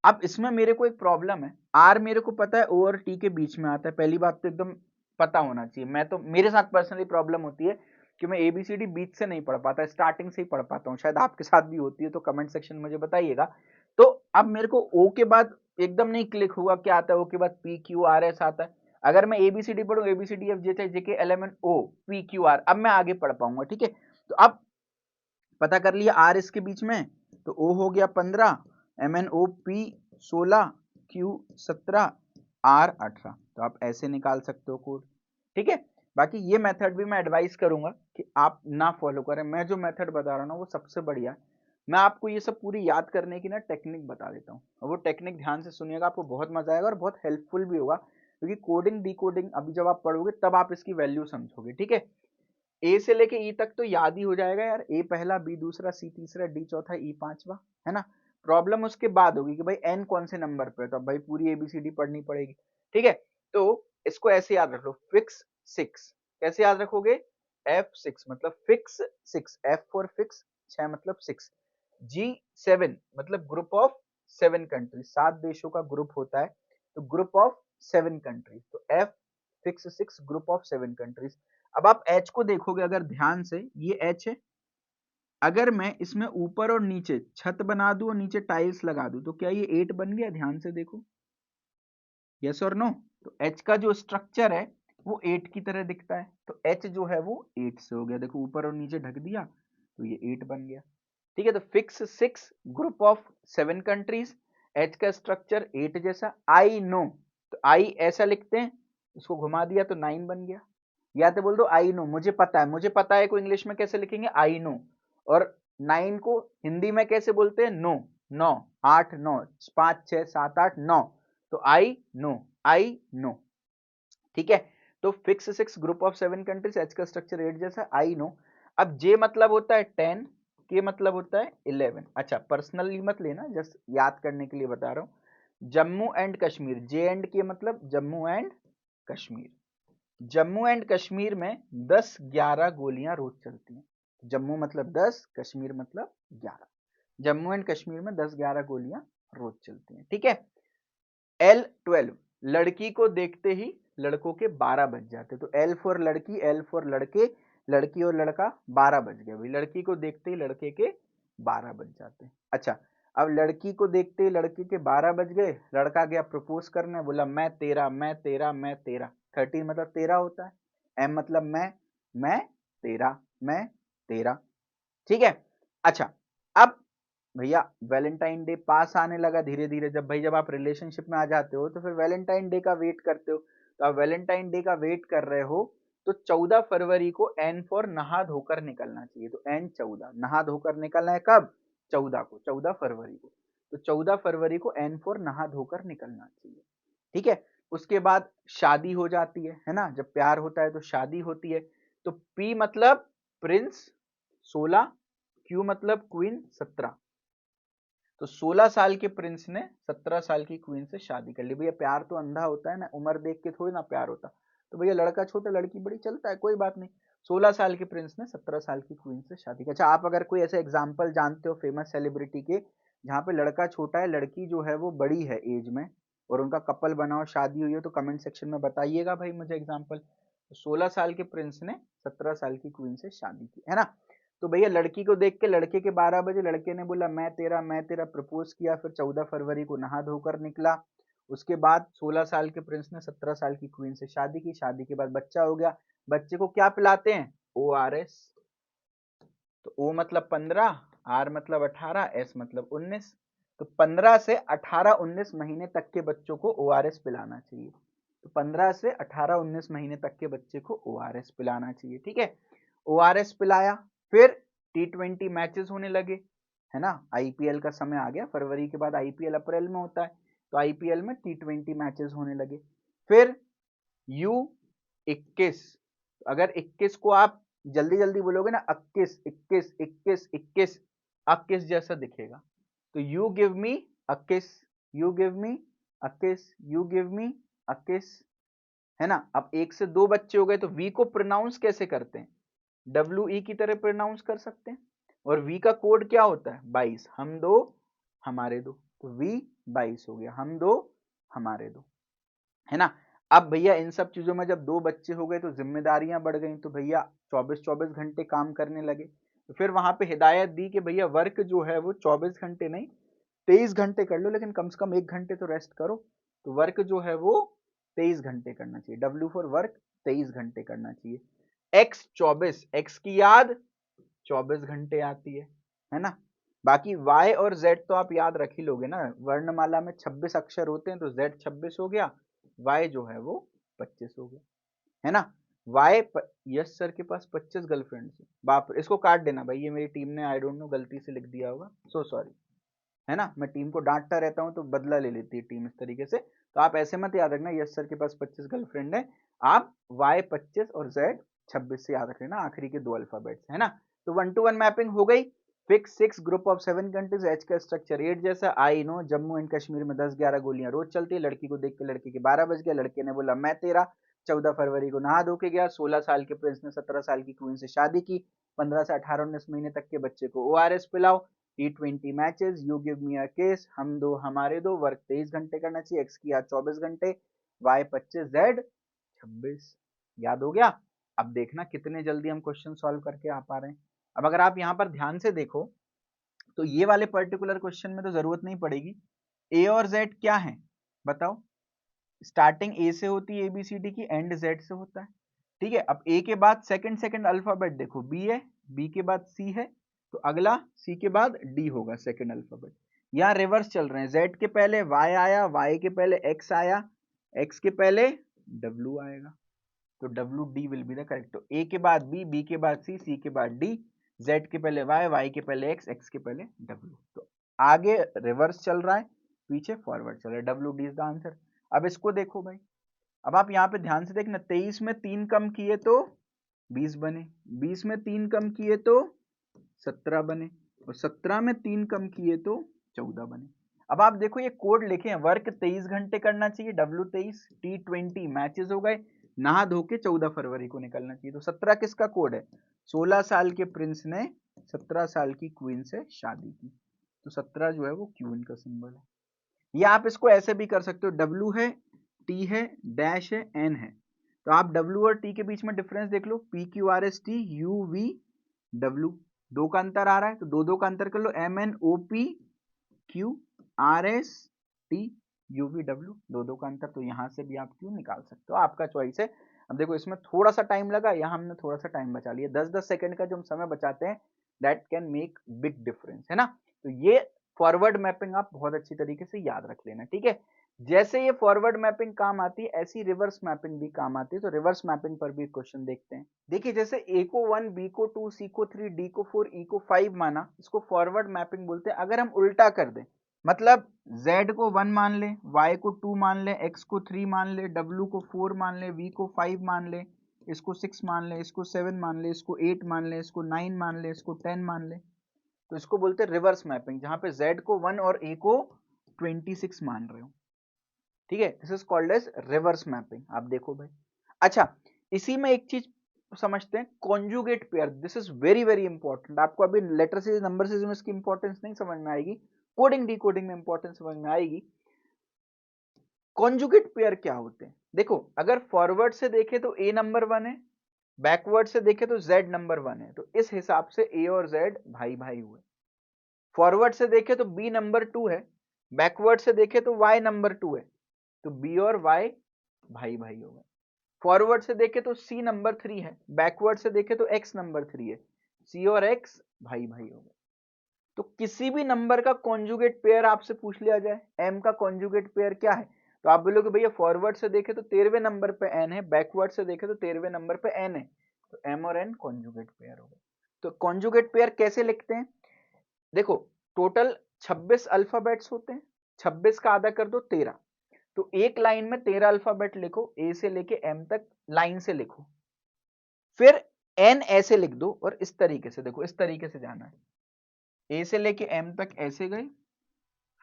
अब इसमें मेरे को एक प्रॉब्लम है, R मेरे को पता है O और T के बीच में आता है, पहली बात तो एकदम पता होना चाहिए। मैं तो, मेरे साथ पर्सनली प्रॉब्लम होती है कि मैं ABCD बीच से नहीं पढ़ पाता, स्टार्टिंग से ही पढ़ पाता हूँ, शायद आपके साथ भी होती है, तो कमेंट सेक्शन में मुझे बताइएगा। तो अब मेरे को O के बाद एकदम नहीं क्लिक हुआ क्या आता है, O के बाद PQRS आता है। अगर मैं ABCD पढ़ूं, ABCDFG JK LMNO PQR, अब मैं आगे पढ़ पाऊंगा, ठीक है। तो अब पता कर लिया R इसके बीच में, तो O हो गया 15, MNOP 16, Q 17, R 18। तो आप ऐसे निकाल सकते हो कोड, ठीक है। बाकी ये मेथड भी मैं एडवाइस करूंगा कि आप ना फॉलो करें। मैं जो मेथड बता रहा हूँ ना वो सबसे बढ़िया है। मैं आपको ये सब पूरी याद करने की ना टेक्निक बता देता हूँ, और वो टेक्निक ध्यान से सुनिएगा, आपको बहुत मजा आएगा और बहुत हेल्पफुल भी होगा, क्योंकि कोडिंग डिकोडिंग अभी जब आप पढ़ोगे तब आप इसकी वैल्यू समझोगे। ठीक है, ए से लेके ई तक तो याद ही हो जाएगा यार, ए पहला, बी दूसरा, सी तीसरा, डी चौथा, ई पांचवा, है ना। प्रॉब्लम उसके बाद होगी कि भाई एन कौन से नंबर पे है, तो अब भाई पूरी एबीसीडी पढ़नी पड़ेगी। ठीक है, तो इसको ऐसे याद रख लो, फिक्स सिक्स। कैसे याद रखोगे? F6 मतलब fix six, F for fix, 6 मतलब 6, G7 मतलब ग्रुप ऑफ 7 कंट्रीज, 7 देशों का ग्रुप होता है, तो ग्रुप ऑफ 7 कंट्रीज, तो F fix 6 group of 7 countries. अब आप H को देखोगे अगर ध्यान से, ये H है, अगर मैं इसमें ऊपर और नीचे छत बना दूं और नीचे टाइल्स लगा दूं तो क्या ये 8 बन गया? ध्यान से देखो, यस और नो। तो H का जो स्ट्रक्चर है वो 8 की तरह दिखता है, तो H जो है वो 8 से हो गया, देखो ऊपर और नीचे ढक दिया तो ये 8 बन गया। ठीक है, तो fix 6 group of 7 countries, H का स्ट्रक्चर 8 जैसा। आई नो, तो आई ऐसा लिखते हैं, इसको घुमा दिया तो 9 बन गया। या तो बोल दो आई नो, मुझे पता है, मुझे पता है को इंग्लिश में कैसे लिखेंगे? I know. और 9 को हिंदी में कैसे बोलते हैं? नो, 9, 8, 9, 5, 6, 7, 8, 9, तो आई नो, आई नो। ठीक है, तो fix 6 group of 7 countries, H का स्ट्रक्चर 8 जैसा, आई नो। अब जे मतलब होता है 10, के मतलब होता है 11। अच्छा, पर्सनली मत लेना, जस्ट याद करने के लिए बता रहा हूं। Jammu and Kashmir, J and के मतलब जम्मू एंड कश्मीर। जम्मू एंड कश्मीर में 10-11 गोलियां रोज चलती हैं। जम्मू मतलब 10, कश्मीर मतलब 11। जम्मू एंड कश्मीर में 10-11 गोलियां रोज चलती हैं। ठीक है, L12, लड़की को देखते ही लड़कों के 12 बज जाते, तो L फॉर लड़की, L फॉर लड़के, लड़की और लड़का, 12 बज गया भाई, लड़की को देखते ही लड़के के 12 बज जाते। अच्छा, अब लड़की को देखते ही लड़के के 12 बज गए, लड़का गया प्रपोज करने, बोला मैं तेरा, मैं तेरा, मैं तेरा। 13 मतलब 13 होता है, M मतलब मैं तेरा, मैं तेरा। ठीक है, अच्छा, अब भैया वैलेंटाइन डे पास आने लगा धीरे धीरे, जब भाई जब आप रिलेशनशिप में आ जाते हो तो फिर वैलेंटाइन डे का वेट करते हो, तो आप वैलेंटाइन डे का वेट कर रहे हो, तो 14 फरवरी को एन फॉर नहा धोकर निकलना चाहिए, तो एन 14, नहा धोकर निकलना है कब? 14 को, 14 फरवरी को, तो 14 फरवरी को एन फॉर नहा धोकर निकलना चाहिए। ठीक है, उसके बाद शादी हो जाती है ना, जब प्यार होता है तो शादी होती है, तो पी मतलब प्रिंस 16, क्यू मतलब क्वीन 17, तो 16 साल के प्रिंस ने 17 साल की क्वीन से शादी कर ली। भैया प्यार तो अंधा होता है ना, उम्र देख के थोड़ी ना प्यार होता, तो भैया लड़का छोटा लड़की बड़ी चलता है, कोई बात नहीं। 16 साल के प्रिंस ने 17 साल की क्वीन से शादी की। अच्छा, आप अगर कोई ऐसे एग्जाम्पल जानते हो फेमस सेलिब्रिटी के जहाँ पे लड़का छोटा है, लड़की जो है वो बड़ी है एज में, और उनका कपल बना हो, शादी हुई हो, तो कमेंट सेक्शन में बताइएगा भाई मुझे एग्जाम्पल। 16 साल के प्रिंस ने 17 साल की क्वीन से शादी की, है ना। तो भैया लड़की को देख के लड़के के 12 बजे, लड़के ने बोला मैं तेरा, मैं तेरा, प्रपोज किया, फिर 14 फरवरी को नहा धोकर निकला। उसके बाद 16 साल के प्रिंस ने 17 साल की क्वीन से शादी की, शादी के बाद बच्चा हो गया। बच्चे को क्या पिलाते हैं? ORS, तो O मतलब 15, R मतलब 18, S मतलब 19, तो 15 से 18-19 महीने तक के बच्चों को ORS पिलाना चाहिए, तो 15 से 18-19 महीने तक के बच्चे को ORS पिलाना चाहिए। ठीक है, ORS पिलाया, फिर T20 मैचेस होने लगे, है ना, IPL का समय आ गया, फरवरी के बाद IPL अप्रैल में होता है, तो IPL में T20 मैचेस होने लगे। फिर U21, अगर 21 को आप जल्दी जल्दी बोलोगे ना, 21, 21, 21, 21, 21 जैसा दिखेगा, तो you give me 21, you give me 21, you give me 21, है ना। अब एक से दो बच्चे हो गए, तो वी को प्रोनाउंस कैसे करते हैं? WE की तरह प्रोनाउंस कर सकते हैं, और वी का कोड क्या होता है? 22, हम दो हमारे दो, तो वी 22 हो गया, हम दो हमारे दो, है ना। अब भैया इन सब चीजों में जब दो बच्चे हो गए तो जिम्मेदारियां बढ़ गई, तो भैया 24-24 घंटे काम करने लगे, तो फिर वहां पे हिदायत दी कि भैया वर्क जो है वो 24 घंटे नहीं 23 घंटे कर लो, लेकिन कम से कम 1 घंटे तो रेस्ट करो, तो वर्क जो है वो 23 घंटे करना चाहिए, W फॉर वर्क 23 घंटे करना चाहिए। X 24, X की याद 24 घंटे आती है ना। बाकी Y और Z तो आप याद रख ही लोगे ना, वर्णमाला में 26 अक्षर होते हैं, तो Z 26 हो गया, Y जो है वो 25 हो गया, है ना। वाई यस सर के पास 25 गर्लफ्रेंड है। बाप रे, इसको काट देना भाई, ये मेरी टीम ने आई डोंट नो गलती से लिख दिया होगा, सो सॉरी। है ना, मैं टीम को डांटता रहता हूँ तो बदला ले लेती है टीम इस तरीके से, तो आप ऐसे मत याद रखना यस सर के पास 25 गर्लफ्रेंड है, आप वाई 25 और जेड 26 से याद रख लेना, आखिरी के 2 अल्फाबेट्स, है ना। तो 1 to 1 मैपिंग हो गई। Fix 6 group of 7 countries, H का स्ट्रक्चर 8 जैसा। I know Jammu and Kashmir में 10-11 गोलियां रोज चलती है, लड़की को देख के लड़के के 12 बज गया, लड़के ने बोला मैं तेरा। 14 फरवरी को नहा धो के गया, 16 साल के प्रिंस ने 17 साल की क्वीन से शादी की, 15 से 18-19 महीने तक के बच्चे को ORS पिलाओ, T20 matches, you give me a case, हम दो हमारे दो, वर्क 23 घंटे करना चाहिए, एक्स की आज 24 घंटे, वाई 25, जेड 26। याद हो गया। अब देखना कितने जल्दी हम क्वेश्चन सॉल्व करके आ पा रहे हैं। अब अगर आप यहाँ पर ध्यान से देखो तो ये वाले पर्टिकुलर क्वेश्चन में तो जरूरत नहीं पड़ेगी। ए और जेड क्या है बताओ, स्टार्टिंग ए से होती है ABCD की, एंड जेड से होता है। ठीक है, अब ए के बाद सेकंड अल्फाबेट देखो बी है, बी के बाद सी है, तो अगला सी के बाद डी होगा सेकंड अल्फाबेट। यहाँ रिवर्स चल रहे हैं, जेड के पहले वाई आया, वाई के पहले एक्स आया, एक्स के पहले डब्ल्यू आएगा, तो W D will be the correct. तो ए के बाद बी, बी के बाद सी के बाद डी, जेड के पहले वाई, वाई के पहले एक्स, एक्स के पहले डब्ल्यू। तो आगे रिवर्स चल रहा है, पीछे फॉरवर्ड चल रहा है, W D is the answer. अब इसको देखो भाई, अब आप यहाँ पे ध्यान से देखना, 23 में 3 कम किए तो 20 बने, 20 में 3 कम किए तो 17 बने, और 17 में 3 कम किए तो 14 बने। अब आप देखो ये कोड लिखे हैं, वर्क 23 घंटे करना चाहिए, W23, T20 मैचेस हो गए, नहा धो के 14 फरवरी को निकलना चाहिए। तो 17 किसका कोड है, 16 साल के प्रिंस ने 17 साल की क्वीन से शादी की, तो 17 जो है वो क्वीन का सिंबल है। या आप इसको ऐसे भी कर सकते हो, W है, T है, डैश है, N है, तो आप W और T के बीच में डिफरेंस देख लो, PQRST UVW, दो का अंतर आ रहा है, तो दो का अंतर कर लो, MNOPQRST UVW, दो का अंतर, तो यहां से भी आप क्यों निकाल सकते हो, आपका चॉइस है। अब देखो इसमें थोड़ा सा टाइम लगा, यहाँ हमने थोड़ा सा टाइम बचा लिया, 10-10 सेकंड का जो हम समय बचाते हैं that can make big difference, है ना। तो ये फॉरवर्ड मैपिंग आप बहुत अच्छी तरीके से याद रख लेना, ठीक है। जैसे ये फॉरवर्ड मैपिंग काम आती है, ऐसी रिवर्स मैपिंग भी काम आती है, तो रिवर्स मैपिंग पर भी क्वेश्चन देखते हैं। देखिए जैसे ए को 1, बी को 2, सी को 3, डी को 4, ई को 5 माना, इसको फॉरवर्ड मैपिंग बोलते हैं। अगर हम उल्टा कर दें, मतलब z को 1 मान ले, y को 2 मान ले, x को 3 मान ले, w को 4 मान ले, v को 5 मान ले, इसको 6 मान ले, इसको 7 मान ले, इसको 8 मान ले, इसको 9 मान ले, इसको 10 मान ले, तो इसको बोलते हैं रिवर्स मैपिंग, जहां पे z को 1 और a को 26 मान रहे हो, ठीक है। This is called as reverse mapping. आप देखो भाई, अच्छा इसी में एक चीज समझते हैं, conjugate pair, this is very very important. आपको अभी लेटर सीरीज नंबर सीरीज में इसकी इंपॉर्टेंस नहीं समझ में आएगी, कोडिंग डिकोडिंग में इंपॉर्टेंस समझ में आएगी। कॉन्जुगेट पेयर क्या होते हैं, देखो अगर फॉरवर्ड से देखें तो a नंबर 1 है, बैकवर्ड से देखें तो z नंबर 1 है, तो इस हिसाब से a और z भाई भाई हुए। फॉरवर्ड से देखें तो b नंबर 2 है, बैकवर्ड से देखें तो y नंबर 2 है, तो b और y भाई भाई हो गए। फॉरवर्ड से देखें तो c नंबर 3 है, बैकवर्ड से देखें तो x नंबर 3 है, c और x भाई भाई हो गए। तो किसी भी नंबर का कॉन्जुगेट पेयर आपसे पूछ लिया जाए, m का कॉन्जुगेट पेयर क्या है, तो आप बोलोगे भैया फॉरवर्ड से देखें तो 13वें नंबर पे n है, बैकवर्ड से देखें तो 13वें नंबर पे n है, तो m और n कॉन्जुगेट पेयर हो गए। तो कॉन्जुगेट पेयर कैसे लिखते हैं, देखो टोटल 26 अल्फाबेट्स होते हैं, 26 का आधा कर दो 13, तो एक लाइन में 13 अल्फाबेट लिखो, ए से लेके एम तक लाइन से लिखो, फिर एन ऐसे लिख दो, और इस तरीके से देखो, इस तरीके से जाना है, ए से लेके एम तक ऐसे गए,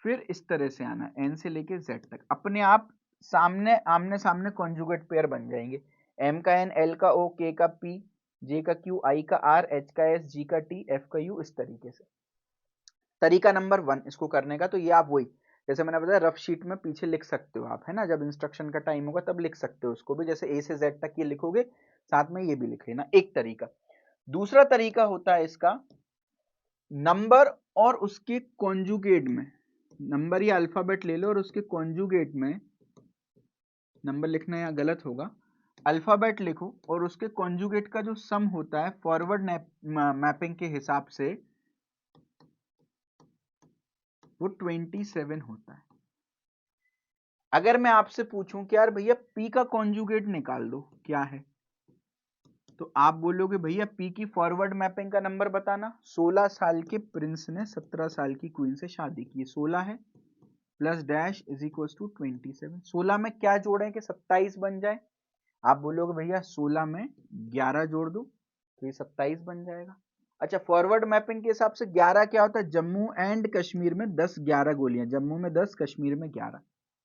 फिर इस तरह से आना है एन से लेके जेड तक, अपने आप सामने आमने सामने कॉन्जुगेट पेयर बन जाएंगे, एम का एन, एल का ओ, के का पी, जे का क्यू, आई का आर, एच का एस, जी का टी, एफ का यू, इस तरीके से। तरीका नंबर 1 इसको करने का, तो ये आप वही जैसे मैंने बताया रफ शीट में पीछे लिख सकते हो आप, है ना, जब इंस्ट्रक्शन का टाइम होगा तब लिख सकते हो उसको भी, जैसे ए से जेड तक ये लिखोगे, साथ में ये भी लिख लेना, एक तरीका। दूसरा तरीका होता है इसका, नंबर और उसके कॉन्जुगेट में, नंबर या अल्फाबेट ले लो और उसके कॉन्जुगेट में, नंबर लिखना यहाँ गलत होगा, अल्फाबेट लिखो और उसके कॉन्जुगेट का जो सम होता है फॉरवर्ड मैपिंग के हिसाब से वो 27 होता है। अगर मैं आपसे पूछूं कि यार भैया P का कॉन्जुगेट निकाल दो, क्या है, तो आप बोलोगे भैया पी की फॉरवर्ड मैपिंग का नंबर बताना। 16 साल के प्रिंस ने 17 साल की क्वीन से शादी की, 16 है plus dash is equal to 27। 16 में क्या जोड़ें कि 27 बन जाए? आप बोलोगे भैया 16 में 11 जोड़ दो तो ये 27 बन जाएगा। अच्छा, फॉरवर्ड मैपिंग के हिसाब से 11 क्या होता है? जम्मू एंड कश्मीर में 10-11 गोलियां, जम्मू में 10, कश्मीर में 11।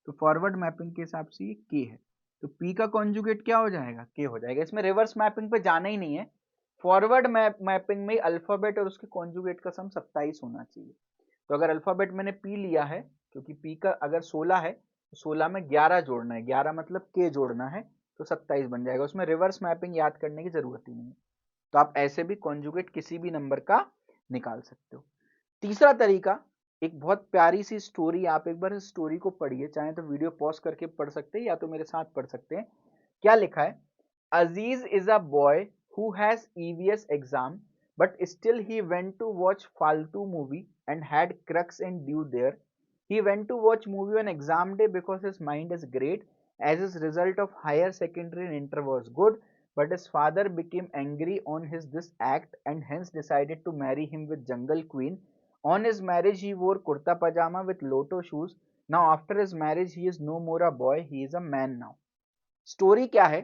तो फॉरवर्ड मैपिंग के हिसाब से ये के है, तो पी का कॉन्जुगेट क्या हो जाएगा? के हो जाएगा। इसमें रिवर्स मैपिंग पे जाना ही नहीं है, फॉरवर्ड मैपिंग में अल्फाबेट और उसके कॉन्जुगेट का सम 27 होना चाहिए। तो अगर अल्फाबेट मैंने पी लिया है, क्योंकि पी का अगर 16 है तो 16 में 11 जोड़ना है, 11 मतलब के जोड़ना है, तो 27 बन जाएगा। उसमें रिवर्स मैपिंग याद करने की जरूरत ही नहीं है। तो आप ऐसे भी कॉन्जुगेट किसी भी नंबर का निकाल सकते हो। तीसरा तरीका, एक बहुत प्यारी सी स्टोरी, आप एक बार इस स्टोरी को पढ़िए, चाहे तो वीडियो पॉज करके पढ़ सकते हैं या तो मेरे साथ पढ़ सकते हैं। क्या लिखा है? Aziz is a boy who has EVS exam but still he went to watch Faltu movie and had crux and due there. He went to watch movie on exam day because his mind is great as his result of higher secondary and inter was good, but his father became angry on his this act and hence decided to marry him with Jungle Queen. On his marriage he wore kurta pajama with Lotto shoes. Now after his marriage he is no more a boy, he is a man now. Story क्या है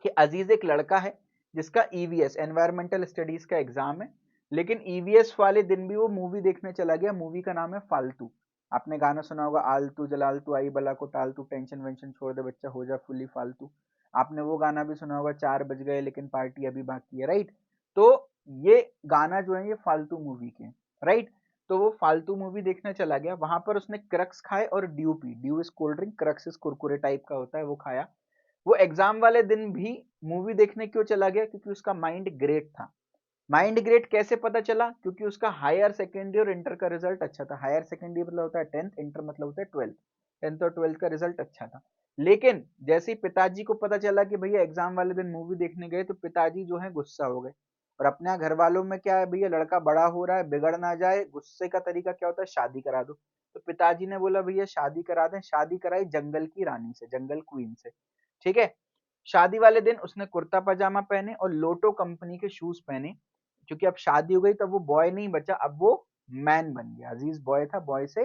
कि अजीज एक लड़का है जिसका EVS environmental studies का exam है, लेकिन ईवीएस वाले दिन भी वो मूवी देखने चला गया। मूवी का नाम है फालतू। आपने गाना सुना होगा, आलतू जलालतू आई बला को टालतू, टेंशन वेंशन छोड़ दे बच्चा हो जा फुली फालतू। आपने वो गाना भी सुना होगा, 4 बज गए लेकिन पार्टी अभी बाकी है, राइट? तो ये गाना जो है ये फालतू मूवी के, राइट? तो वो फालतू मूवी देखने चला गया, वहां पर उसने क्रक्स खाए और due P. Due is cold drink, crux is Kurkure type का होता है, वो खाया। वो एग्जाम वाले दिन भी मूवी देखने क्यों चला गया? क्योंकि उसका माइंड ग्रेट था। माइंड ग्रेट कैसे पता चला? क्योंकि उसका हायर सेकेंडरी और इंटर का रिजल्ट अच्छा था। हायर सेकेंडरी मतलब होता है 10th, इंटर मतलब होता है 12th। 10th और 12th का रिजल्ट अच्छा था। लेकिन जैसे ही पिताजी को पता चला कि भैया एग्जाम वाले दिन मूवी देखने गए, तो पिताजी जो है गुस्सा हो गए। और अपने यहाँ घर वालों में क्या है, भैया लड़का बड़ा हो रहा है बिगड़ ना जाए, गुस्से का तरीका क्या होता है? शादी करा दो। तो पिताजी ने बोला भैया शादी करा दें। शादी कराई जंगल की रानी से, जंगल क्वीन से, ठीक है। शादी वाले दिन उसने कुर्ता पजामा पहने और लोटो कंपनी के शूज पहने, क्योंकि अब शादी हो गई, तब वो बॉय नहीं बचा, अब वो मैन बन गया। अजीज बॉय था, बॉय से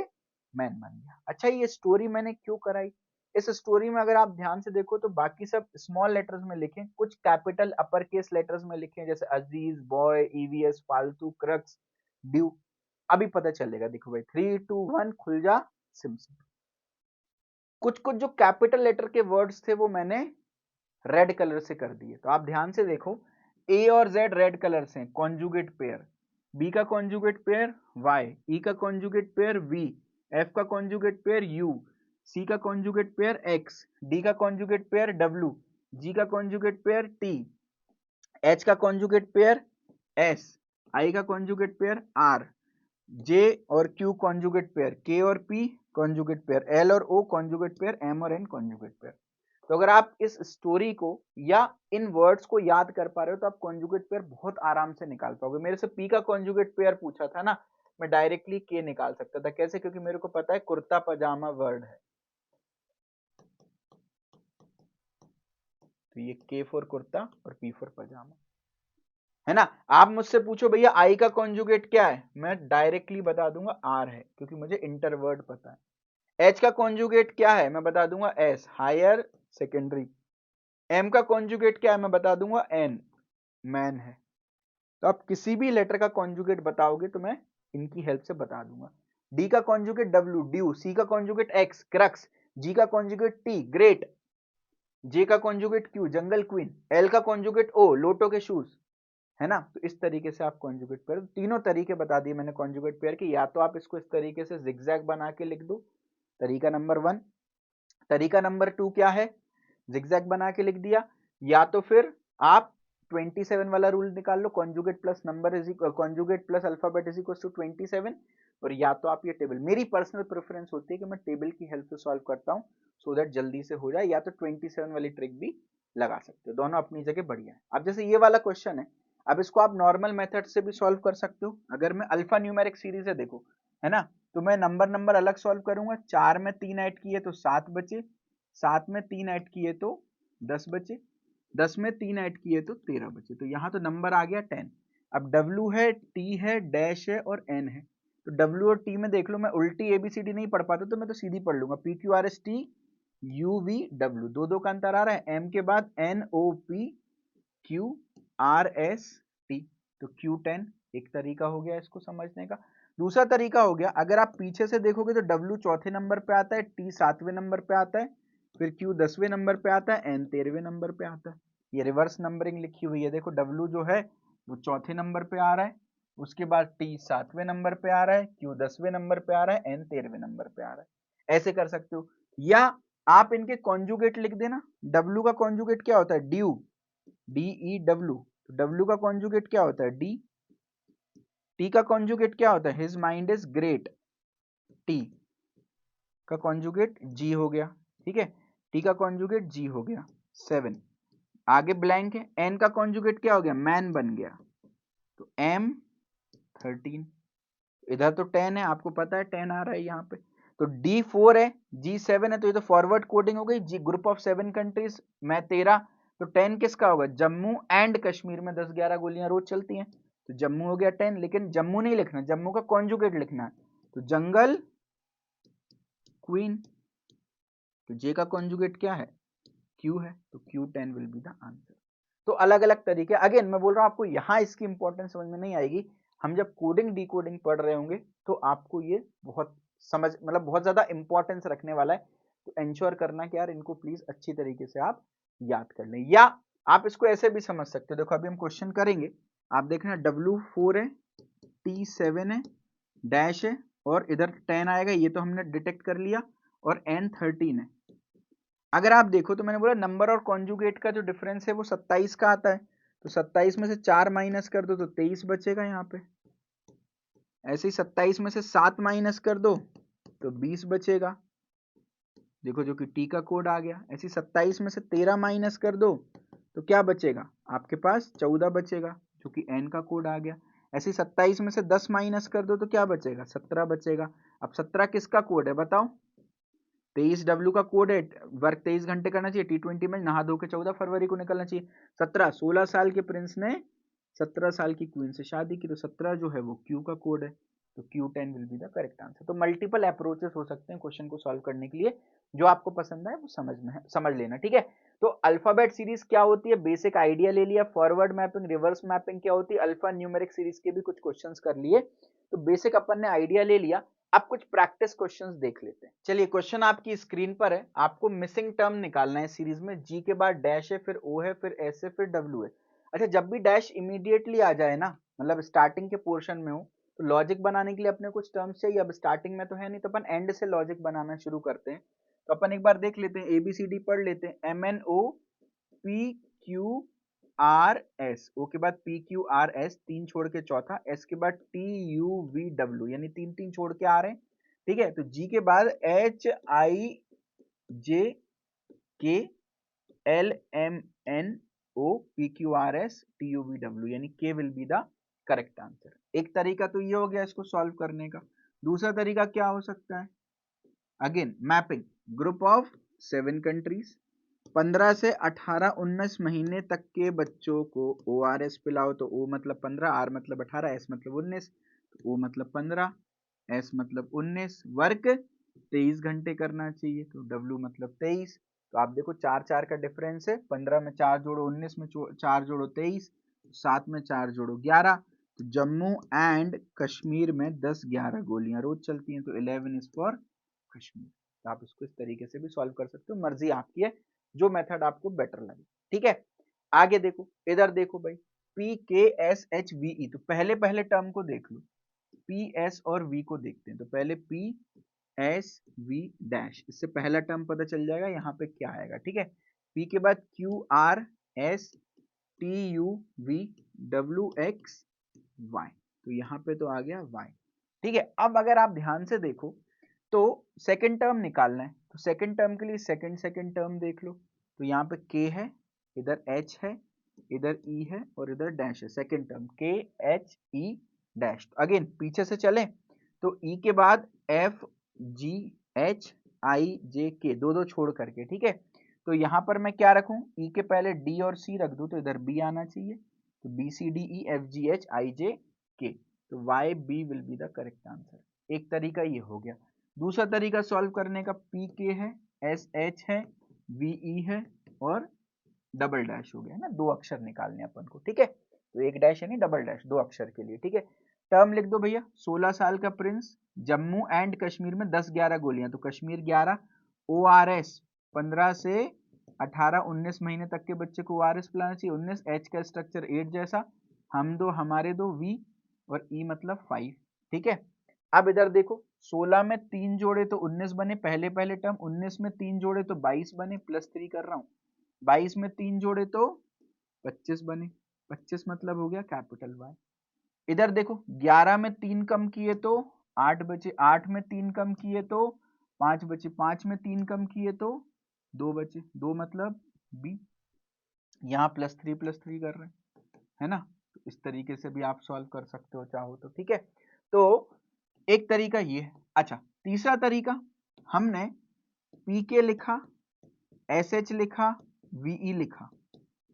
मैन बन गया। अच्छा, ये स्टोरी मैंने क्यों कराई? इस स्टोरी में अगर आप ध्यान से देखो तो बाकी सब स्मॉल लेटर्स में लिखे, कुछ कैपिटल अपर केस लेटर्स में लिखे, जैसे अजीज, बॉय, ईवीएस, फालतू, क्रक्स, ड्यू। अभी पता चलेगा, देखो भाई, 3 2 1 खुल जा सिमसिम। कुछ कुछ जो कैपिटल लेटर के वर्ड्स थे वो मैंने रेड कलर से कर दिए। तो आप ध्यान से देखो, ए और जेड रेड कलर से कॉन्जुगेट पेयर, बी का कॉन्जुगेट पेयर वाई, ई का कॉन्जुगेट पेयर वी, एफ का कॉन्जुगेट पेयर यू, सी का कॉन्जुगेट पेयर एक्स, डी का कॉन्जुगेट पेयर डब्ल्यू, जी का कॉन्जुगेट पेयर टी, एच का कॉन्जुगेट पेयर एस, आई का कॉन्जुगेट पेयर आर, जे और क्यू कॉन्जुगेट पेयर, के और पी कॉन्जुगेट पेयर, एल और ओ कॉन्जुगेट पेयर, एम और एन कॉन्जुगेट पेयर। तो अगर आप इस स्टोरी को या इन वर्ड्स को याद कर पा रहे हो तो आप कॉन्जुगेट पेयर बहुत आराम से निकाल पाओगे। मेरे से पी का कॉन्जुगेट पेयर पूछा था ना, मैं डायरेक्टली के निकाल सकता था। कैसे? क्योंकि मेरे को पता है कुर्ता पजामा वर्ड है, तो ये के फॉर कुर्ता और पी फॉर पजामा, है ना। आप मुझसे पूछो भैया आई का कॉन्जुगेट क्या है, मैं डायरेक्टली बता दूंगा आर है, क्योंकि मुझे इंटरवर्ड पता है। एच का कॉन्जुगेट क्या है, मैं बता दूंगा एस, हायर सेकेंडरी। एम का कॉन्जुगेट क्या है, मैं बता दूंगा एन, मैन है। तो आप किसी भी लेटर का कॉन्जुगेट बताओगे तो मैं इनकी हेल्प से बता दूंगा। डी का कॉन्जुगेट डब्ल्यू, ड्यू। सी का कॉन्जुगेट एक्स, क्रक्स। जी का कॉन्जुगेट टी, ग्रेट। जे का conjugate Q, jungle queen. L का कॉन्जुगेट ओ, लोटो के शूज, है ना। तो इस तरीके से आप कॉन्जुगेट पेयर, तीनों तरीके बता दिए मैंने कॉन्जुगेट पेयर के। या तो आप इसको इस तरीके से जिगजैग बना के लिख दो, तरीका नंबर 1। तरीका नंबर 2 क्या है? जिगजैग बना के लिख दिया। या तो फिर आप 27 वाला रूल निकाल लो, conjugate plus number is conjugate plus alphabet is equal to 27। और या तो आप ये टेबल, मेरी पर्सनल प्रेफरेंस होती है कि मैं टेबल की हेल्प से सॉल्व करता हूं, सो दैट जल्दी से हो जाए। या तो 27 वाली ट्रिक भी लगा सकते हो, दोनों अपनी जगह बढ़िया है। अब जैसे ये वाला क्वेश्चन है, अब इसको आप नॉर्मल मेथड से भी सॉल्व कर सकते हो। अगर मैं अल्फा न्यूमेरिक सीरीज है, देखो, है ना, तो मैं नंबर नंबर अलग सॉल्व करूंगा। 4 में 3 ऐड किए तो 7 बचे, 7 में 3 ऐड किए तो 10 बचे, 10 में 3 ऐड किए तो 13 बचे, तो यहाँ तो नंबर आ गया 10। अब W है, T है, डैश है और N है, तो W और T में देख लो, मैं उल्टी ABCD नहीं पढ़ पाता तो मैं तो सीधी पढ़ लूंगा, PQRST UVW, दो का अंतर आ रहा है, M के बाद NOPQRST, तो Q10 एक तरीका हो गया इसको समझने का। दूसरा तरीका हो गया, अगर आप पीछे से देखोगे तो W चौथे नंबर पे आता है, T 7वें नंबर पे आता है, फिर Q 10वें नंबर पे आता है, N 13वें नंबर पे आता है। ये रिवर्स नंबरिंग लिखी हुई है, देखो W जो है वो चौथे नंबर पे आ रहा है, उसके बाद T 7वें नंबर पे आ रहा है, Q 10वें नंबर पे आ रहा है, N 13वें नंबर पे आ रहा है। ऐसे कर सकते हो, या आप इनके कॉन्जुगेट लिख देना। W का कॉन्जुगेट क्या होता है? ड्यू, DEW, तो W का कॉन्जुगेट क्या होता है? D। T का कॉन्जुगेट क्या होता है? His mind is great, T का कॉन्जुगेट G हो गया, ठीक है, T का कॉन्जुगेट G हो गया, 7। आगे ब्लैंक है, N का कॉन्जुगेट क्या हो गया? मैन बन गया, तो M 13। इधर तो 10 है, आपको पता है 10 आ रहा है यहाँ पे, तो D 4 है, G 7 है, तो ये तो फॉरवर्ड कोडिंग हो गई। G ग्रुप ऑफ 7 कंट्रीज, मैं 13, तो 10 किसका होगा? जम्मू एंड कश्मीर में 10-11 गोलियां रोज चलती हैं, तो जम्मू हो गया 10, लेकिन जम्मू नहीं लिखना, जम्मू का कॉन्जुगेट लिखना है, तो जंगल क्वीन, तो J का कॉन्जुगेट क्या है? Q है, तो Q10 will be the answer. तो अलग अलग तरीके, अगेन मैं बोल रहा हूं आपको यहाँ इसकी इंपॉर्टेंस समझ में नहीं आएगी, हम जब कोडिंग डिकोडिंग पढ़ रहे होंगे तो आपको ये बहुत समझ, मतलब बहुत ज्यादा इंपॉर्टेंस रखने वाला है, तो एंश्योर करना कि यार इनको प्लीज अच्छी तरीके से आप याद कर लें। या आप इसको ऐसे भी समझ सकते हो, देखो अभी हम क्वेश्चन करेंगे, आप देखना W4 है, T7 है, डैश है, और इधर 10 आएगा, ये तो हमने डिटेक्ट कर लिया, और N13 है। अगर आप देखो तो मैंने बोला नंबर और कॉन्जुगेट का जो डिफरेंस है वो 27 का आता है, तो 27 में से 4 माइनस कर दो तो 23 बचेगा यहाँ पे। ऐसे ही 27 में से 7 माइनस कर दो तो 20 बचेगा, देखो जो कि टी का कोड आ गया। ऐसे 27 में से 13 माइनस कर दो तो क्या बचेगा आपके पास? 14 बचेगा, जो कि एन का कोड आ गया। ऐसे 27 में से 10 माइनस कर दो तो क्या बचेगा? 17 बचेगा। अब 17 किसका कोड है बताओ? 23W का कोड है, वर्क 23 घंटे करना चाहिए, T20 में नहा धो के 14 फरवरी को निकलना चाहिए। 17, 16 साल के प्रिंस ने 17 साल की क्वीन से शादी की, तो 17 जो है वो Q का कोड है, तो Q10 will be the correct answer. तो मल्टीपल अप्रोचेस हो सकते हैं क्वेश्चन को सॉल्व करने के लिए, जो आपको पसंद है वो समझ लेना, ठीक है। तो अल्फाबेट सीरीज क्या होती है, बेसिक आइडिया ले लिया। फॉरवर्ड मैपिंग, रिवर्स मैपिंग क्या होती है, अल्फा न्यूमेरिक सीरीज के भी कुछ क्वेश्चंस कर लिए, तो बेसिक अपन ने आइडिया ले लिया। अब कुछ प्रैक्टिस क्वेश्चंस देख लेते हैं। चलिए क्वेश्चन आपकी स्क्रीन पर है, आपको मिसिंग टर्म निकालना है सीरीज में। जी के बाद डैश है, फिर ओ है, फिर एस है, फिर डब्ल्यू है। अच्छा, जब भी डैश इमीडिएटली आ जाए ना, मतलब स्टार्टिंग के पोर्शन में हो, तो लॉजिक बनाने के लिए अपने कुछ टर्म्स चाहिए। अब स्टार्टिंग में तो है नहीं, तो अपन एंड से लॉजिक बनाना शुरू करते हैं। तो अपन एक बार देख लेते हैं, ABCD पढ़ लेते हैं। MNOPQRS, ओ के बाद PQRS, 3 छोड़ के चौथा, S के बाद TUVW, यानी 3 छोड़ के आ रहे हैं, ठीक है। तो G के बाद HIJKLMNOPQRSTUVW, यानी K will be the correct answer. एक तरीका तो ये हो गया इसको सॉल्व करने का। दूसरा तरीका क्या हो सकता है? Again mapping, group of 7 countries, 15 से 18-19 महीने तक के बच्चों को ORS पिलाओ, तो O मतलब 15, R मतलब 18, S मतलब 19, तो O मतलब 15, S मतलब 19, वर्क 23 घंटे करना चाहिए, तो W मतलब 23। तो आप देखो 4-4 का डिफरेंस है, 15 में 4 जोड़ो 19 में 4 जोड़ो 23, 7 में 4 जोड़ो 11, तो जम्मू एंड कश्मीर में 10-11 गोलियां रोज चलती हैं, तो 11 इज फॉर कश्मीर। तो आप इसको इस तरीके से भी सॉल्व कर सकते हो, मर्जी आपकी है, जो मेथड आपको बेटर लगे, ठीक है। आगे देखो, इधर देखो भाई, PKSHVE, तो पहले पहले टर्म को देख लो, PS और V को देखते हैं। तो पहले PSV डैश, इससे पहला टर्म पता चल जाएगा यहाँ पे क्या आएगा, ठीक है। P के बाद QRSTUVWXY, तो यहाँ पे तो आ गया Y, ठीक है। अब अगर आप ध्यान से देखो तो सेकंड टर्म निकालना है, तो सेकंड टर्म के लिए सेकंड टर्म देख लो, तो यहाँ पे K है, इधर H है, इधर E है, और इधर डैश है। Second term KHE dash. Again पीछे से चलें तो E के बाद FGHIJK, दो छोड़ करके, ठीक है। तो यहाँ पर मैं क्या रखूं, ई के पहले डी और सी रख दूं तो इधर बी आना चाहिए, तो B C D E F G H I J K, तो Y B will be the correct answer. एक तरीका ये हो गया। दूसरा तरीका सॉल्व करने का, पी के है, एस एच है, वी ई है और डबल डैश हो गया ना, 2 अक्षर निकालने अपन को, ठीक है। तो एक डैश यानी डबल डैश 2 अक्षर के लिए, ठीक है। टर्म लिख दो भैया, 16 साल का प्रिंस, जम्मू एंड कश्मीर में 10-11 गोलियां, तो कश्मीर 11, ORS 15 से 18-19 महीने तक के बच्चे को ORS पिलाना चाहिए, 19, H का स्ट्रक्चर 8 जैसा, हम दो हमारे दो, V और E मतलब 5, ठीक है। अब इधर देखो, 16 में 3 जोड़े तो 19 बने, पहले पहले टर्म, 19 में 3 जोड़े तो 22 बने, +3 कर रहा हूं, 22 में 3 जोड़े तो 25 बने, 25 मतलब हो गया कैपिटल वाई। इधर देखो, 11 में 3 कम किए तो 8 बचे, 8 में 3 कम किए तो 5 बचे, 5 में 3 कम किए तो 2 बचे, 2 मतलब बी। यहाँ +3 +3 कर रहे हैं, है ना। तो इस तरीके से भी आप सॉल्व कर सकते हो चाहो तो, ठीक है। तो एक तरीका ये है। अच्छा, तीसरा तरीका, हमने पी के लिखा, एस एच लिखा, वीई लिखा,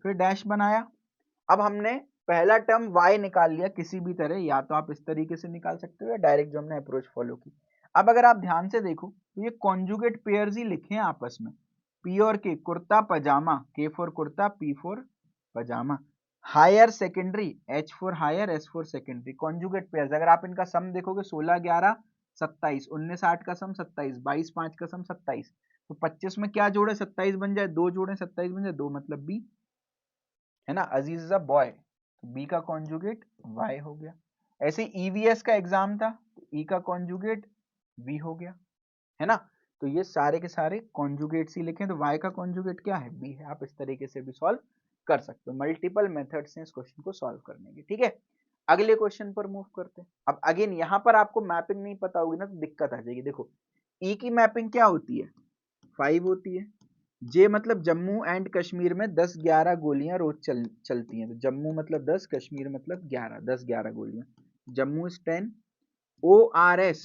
फिर डैश बनाया। अब हमने पहला टर्म y निकाल लिया किसी भी तरह, या तो आप इस तरीके से निकाल सकते हो या डायरेक्ट जो हमने अप्रोच फॉलो की। अब अगर आप ध्यान से देखो तो ये कॉन्जुगेट पेयर्स ही लिखे हैं आपस में, P और K, kurta pyjama, K for kurta, P for pyjama. Higher secondary, H for higher, S for secondary, conjugate pairs. अगर आप इनका सम देखोगे, 16 11 27, 19 8 का सम 27, 22 5 का सम 27, तो 25 में क्या जोड़े 27 बन जाए, 2 जोड़े 27 बन जाए, 2 मतलब B, है ना। अजीज इज अ बॉय, तो बी का कॉन्जुगेट वाई हो गया। ऐसे ईवीएस का एग्जाम था, तो ई का कॉन्जुगेट वी हो गया, है ना। तो ये सारे के सारे कॉन्जुगेट्स ही लिखे, तो वाई का कॉन्जुगेट क्या है, बी है। आप इस तरीके से भी सॉल्व कर सकते हो, मल्टीपल मेथड्स हैं इस क्वेश्चन को सॉल्व करने के, ठीक है। अगले क्वेश्चन पर मूव करते हैं। अब अगेन यहाँ पर आपको मैपिंग नहीं पता होगी ना, तो दिक्कत आ जाएगी। देखो, ई की मैपिंग क्या होती है, 5 होती है। जे मतलब जम्मू एंड कश्मीर में 10-11 गोलियां रोज चलती हैं, तो जम्मू मतलब 10, कश्मीर मतलब 11, 10-11 गोलियां, जम्मू इज 10। ORS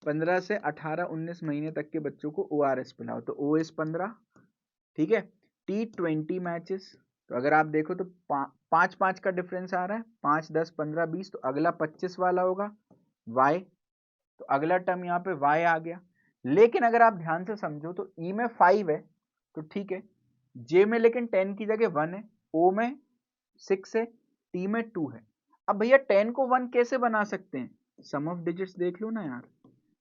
15 से 18-19 महीने तक के बच्चों को ORS पिलाओ, तो O इज 15, ठीक है। T20 मैचेस, तो अगर आप देखो तो 5-5 का डिफरेंस आ रहा है, 5 10 15 20, तो अगला 25 वाला होगा Y, तो अगला टर्म यहाँ पे Y आ गया। लेकिन अगर आप ध्यान से समझो तो E में 5 है तो ठीक है, J में लेकिन 10 की जगह 1 है, O में 6 है, T में 2 है। अब भैया 10 को 1 कैसे बना सकते हैं, सम ऑफ डिजिट्स देख लो ना यार।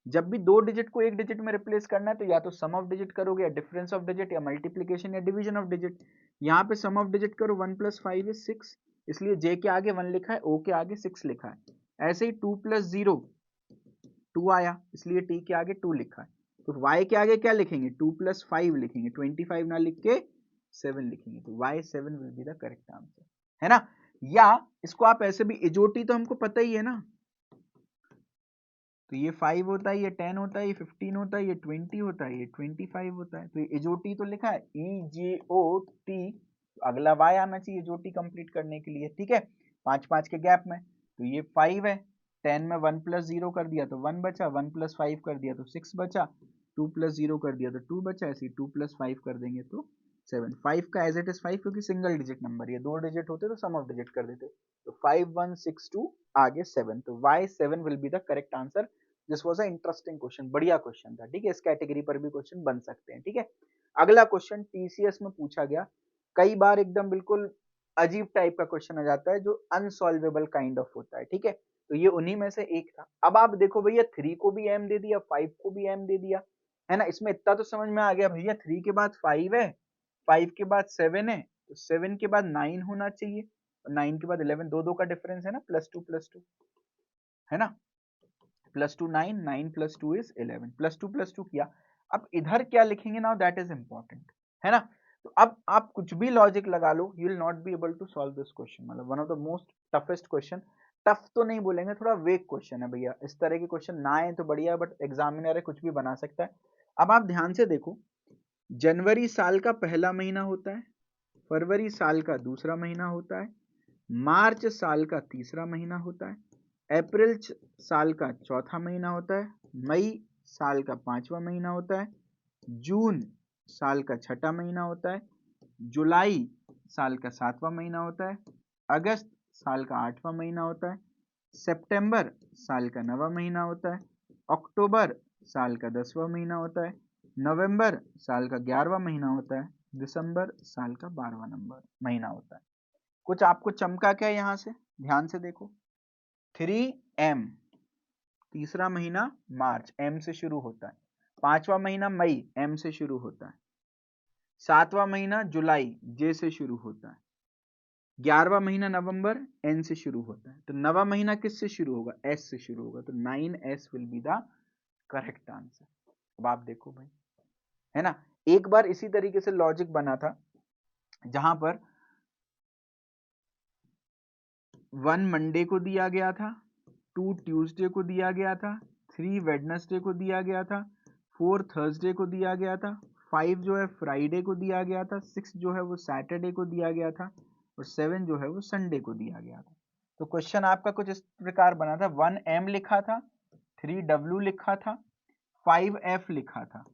जब भी 2 डिजिट को 1 डिजिट में रिप्लेस करना है तो या तो सम ऑफ डिजिट करोगे, या डिफरेंस ऑफ डिजिट, या मल्टीप्लीकेशन या डिवीजन ऑफ डिजिट। यहाँ पे सम ऑफ डिजिट करो, 1 + 5 इज 6, इसलिए J के आगे 1 लिखा है, O के आगे 6 लिखा है। ऐसे ही 2 + 0 2 आया, इसलिए T के आगे 2 लिखा है। तो Y के आगे क्या लिखेंगे, 2 + 5 लिखेंगे, 25 ना लिख के 7 लिखेंगे, तो Y7 will be the correct answer, है ना। या इसको आप ऐसे भी, इजोटी तो हमको पता ही है ना, तो ये 5 होता है, ये 10 होता है, ये 15 होता है, ये 20 होता है, ये 25 होता है, तो ये इजोटी तो लिखा है EJOT, अगला Y आना चाहिए इजोटी कंप्लीट करने के लिए, ठीक है। 5-5 के गैप में, तो ये 5 है, 10 में 1 + 0 कर दिया तो 1 बचा, 1 + 5 कर दिया तो 6 बचा, 2 + 0 कर दिया तो 2 बचा, ऐसे 2 + 5 कर देंगे तो 7। 5 का एज इट इज 5 क्योंकि सिंगल डिजिट नंबर, ये 2 डिजिट होते तो सम ऑफ डिजिट कर देते, तो 5 1 6 2 आगे 7, तो Y7 will be the correct answer. This was a interesting question, बढ़िया क्वेश्चन था, ठीक है। इस कैटेगरी पर भी क्वेश्चन बन सकते हैं, ठीक है। अगला क्वेश्चन टीसीएस में पूछा गया, कई बार एकदम बिल्कुल अजीब टाइप का क्वेश्चन आ जाता है जो अनसॉल्वेबल काइंड ऑफ होता है, ठीक है। तो ये उन्हीं में से एक था। अब आप देखो भैया, 3 को भी एम दे दिया, 5 को भी एम दे दिया, है ना। इसमें इतना तो समझ में आ गया भैया, 3 के बाद 5 है, 5 के बाद 7 है, तो 7 के बाद 9 होना चाहिए, और 9 के बाद 11, दो का डिफरेंस है ना, +2 है ना, +2 9, 9 + 2 इज 11, +2 किया। अब इधर क्या लिखेंगे नाउ, दैट इज इंपॉर्टेंट, है ना। तो अब आप कुछ भी लॉजिक लगा लो, you will not be able to solve this question, मतलब one of the most toughest question. Tough तो नहीं बोलेंगे, थोड़ा वेग क्वेश्चन है भैया, इस तरह के क्वेश्चन ना आए तो बढ़िया, बट एग्जामिनर है, कुछ भी बना सकता है। अब आप ध्यान से देखो, जनवरी साल का पहला महीना होता है, फरवरी साल का दूसरा महीना होता है, मार्च साल का तीसरा महीना होता है, अप्रैल साल का चौथा महीना होता है, मई साल का 5वां महीना होता है, जून साल का छठा महीना होता है, जुलाई साल का 7वां महीना होता है, अगस्त साल का 8वां महीना होता है, सितंबर साल का 9वां महीना होता है, अक्टूबर साल का 10वां महीना होता है, नवंबर साल का 11वां महीना होता है, दिसंबर साल का 12वां नंबर महीना होता है। कुछ आपको चमका क्या यहाँ से, ध्यान से देखो। 3M, तीसरा महीना मार्च, M से शुरू होता है। 5वां महीना मई, M से शुरू होता है। 7वां महीना जुलाई, J से शुरू होता है। 11वां महीना नवंबर, N से शुरू होता है। तो 9वां महीना किससे शुरू होगा, S से शुरू होगा। तो 9S will be the correct answer. अब आप देखो भाई, है ना, एक बार इसी तरीके से लॉजिक बना था, जहां पर 1 मंडे को दिया गया था, 2 ट्यूसडे को दिया गया था, 3 वेडनेसडे को दिया गया था, 4 थर्सडे को दिया गया था, 5 जो है फ्राइडे को दिया गया था, 6 जो है वो सैटरडे को दिया गया था, और 7 जो है वो संडे को दिया गया था। तो क्वेश्चन आपका कुछ इस प्रकार बना था, 1M लिखा था, 3W लिखा था, 5F लिखा था।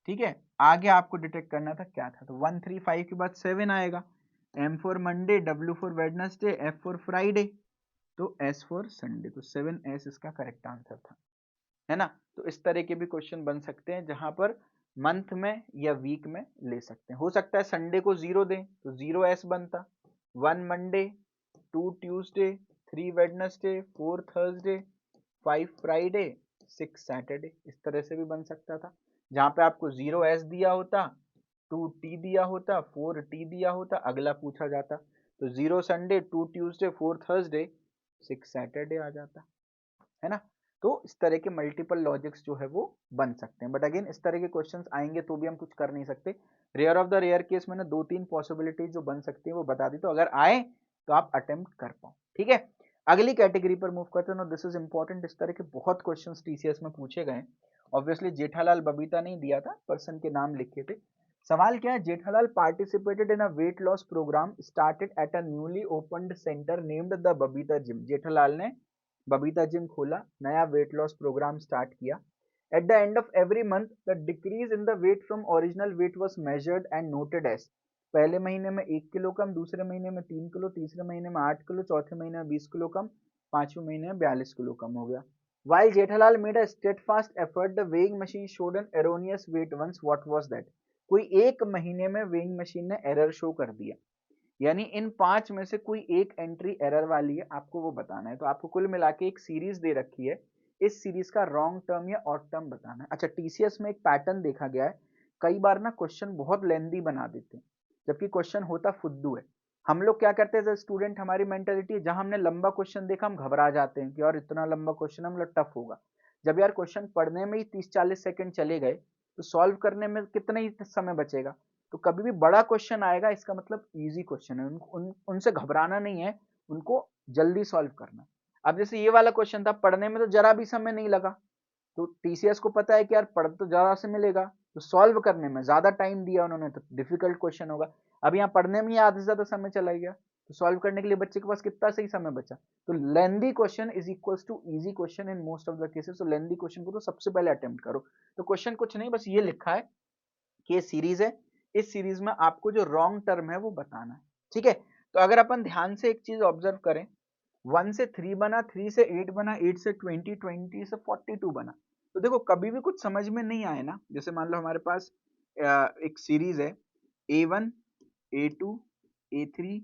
ठीक है, आगे आपको डिटेक्ट करना था क्या था। तो 1 3 5 के बाद 7 आएगा, M for Monday, W for Wednesday, F for Friday, तो S फॉर संडे। तो 7S इसका करेक्ट आंसर था, है ना। तो इस तरह के भी क्वेश्चन बन सकते हैं, जहां पर मंथ में या वीक में ले सकते हैं। हो सकता है संडे को 0 दें तो 0S बनता, 1 Monday, 2 Tuesday, 3 Wednesday, 4 Thursday, 5 Friday, 6 Saturday, इस तरह से भी बन सकता था। जहां पे आपको 0S दिया होता, 2T दिया होता, 4T दिया होता, अगला पूछा जाता, तो 0 संडे, 2 ट्यूसडे, 4 थर्सडे, 6 सैटरडे आ जाता, है ना। तो इस तरह के मल्टीपल लॉजिक्स जो है वो बन सकते हैं, बट अगेन इस तरह के क्वेश्चंस आएंगे तो भी हम कुछ कर नहीं सकते। Rare of the rare case मैंने 2-3 पॉसिबिलिटी जो बन सकती है वो बता दी, तो अगर आए तो आप अटेम्प्ट कर पाओ। ठीक है, अगली कैटेगरी पर मूव करते हैं। दिस इज इंपॉर्टेंट, इस तरह के बहुत क्वेश्चंस टीसीएस में पूछे गए। ऑब्वियसली जेठालाल बबीता नहीं दिया था, पर्सन के नाम लिखे थे। सवाल क्या है, Jethalal participated in a weight loss programme started at a newly opened centre named the Babita gym. Jethalal ने बबीता जिम खोला, नया वेट लॉस प्रोग्राम स्टार्ट किया। At the end of every month the decrease in the weight from original weight was measured and noted as. पहले महीने में 1 kilo कम, दूसरे महीने में 3 किलो, तीसरे महीने में 8 किलो, चौथे महीने में 20 किलो कम, पांचवें महीने में 42 किलो कम हो गया। While Jethalal made a steadfast effort, the weighing machine showed an erroneous weight once. What was that? कोई एक महीने में वेइंग मशीन ने एरर शो कर दिया, यानी इन 5 में से कोई एक एंट्री एरर वाली है, आपको वो बताना है। तो आपको कुल मिला के एक सीरीज दे रखी है, इस सीरीज का रॉन्ग टर्म या ऑड टर्म बताना है। अच्छा, टीसीएस में एक पैटर्न देखा गया है, कई बार ना क्वेश्चन बहुत लेंदी बना देते हैं, जबकि क्वेश्चन होता फुद्दू है। हम लोग क्या करते हैं, स्टूडेंट हमारी मेंटेलिटी है, जहां हमने लंबा क्वेश्चन देखा हम घबरा जाते हैं कि यार इतना लंबा क्वेश्चन हम लोग टफ होगा। जब यार क्वेश्चन पढ़ने में ही 30-40 सेकंड चले गए तो सॉल्व करने में कितना ही समय बचेगा। तो कभी भी बड़ा क्वेश्चन आएगा इसका मतलब इजी क्वेश्चन है, उनसे घबराना नहीं है, उनको जल्दी सॉल्व करना। अब जैसे ये वाला क्वेश्चन था, पढ़ने में तो जरा भी समय नहीं लगा, तो टीसीएस को पता है कि यार पढ़ तो जरा से मिलेगा, तो सॉल्व करने में ज्यादा टाइम दिया उन्होंने, तो डिफिकल्ट क्वेश्चन होगा। अब यहाँ पढ़ने में ही आधे से ज्यादा समय चला गया, तो सॉल्व करने के लिए बच्चे के पास कितना सही समय बचा। तो lengthy question is equals to easy question in most of the cases. तो लेंदी क्वेश्चन को तो सबसे पहले अटेम्प्ट करो। तो क्वेश्चन कुछ नहीं, बस ये लिखा है कि ये सीरीज है, इस सीरीज में आपको जो रॉन्ग टर्म है वो बताना है। ठीक है, तो अगर अपन ध्यान से एक चीज ऑब्जर्व करें, 1 से 3 बना, 3 से 8 बना, 8 से 20, 20 से 42 बना। तो देखो कभी भी कुछ समझ में नहीं आए ना, जैसे मान लो हमारे पास एक सीरीज है A1, A2, A3,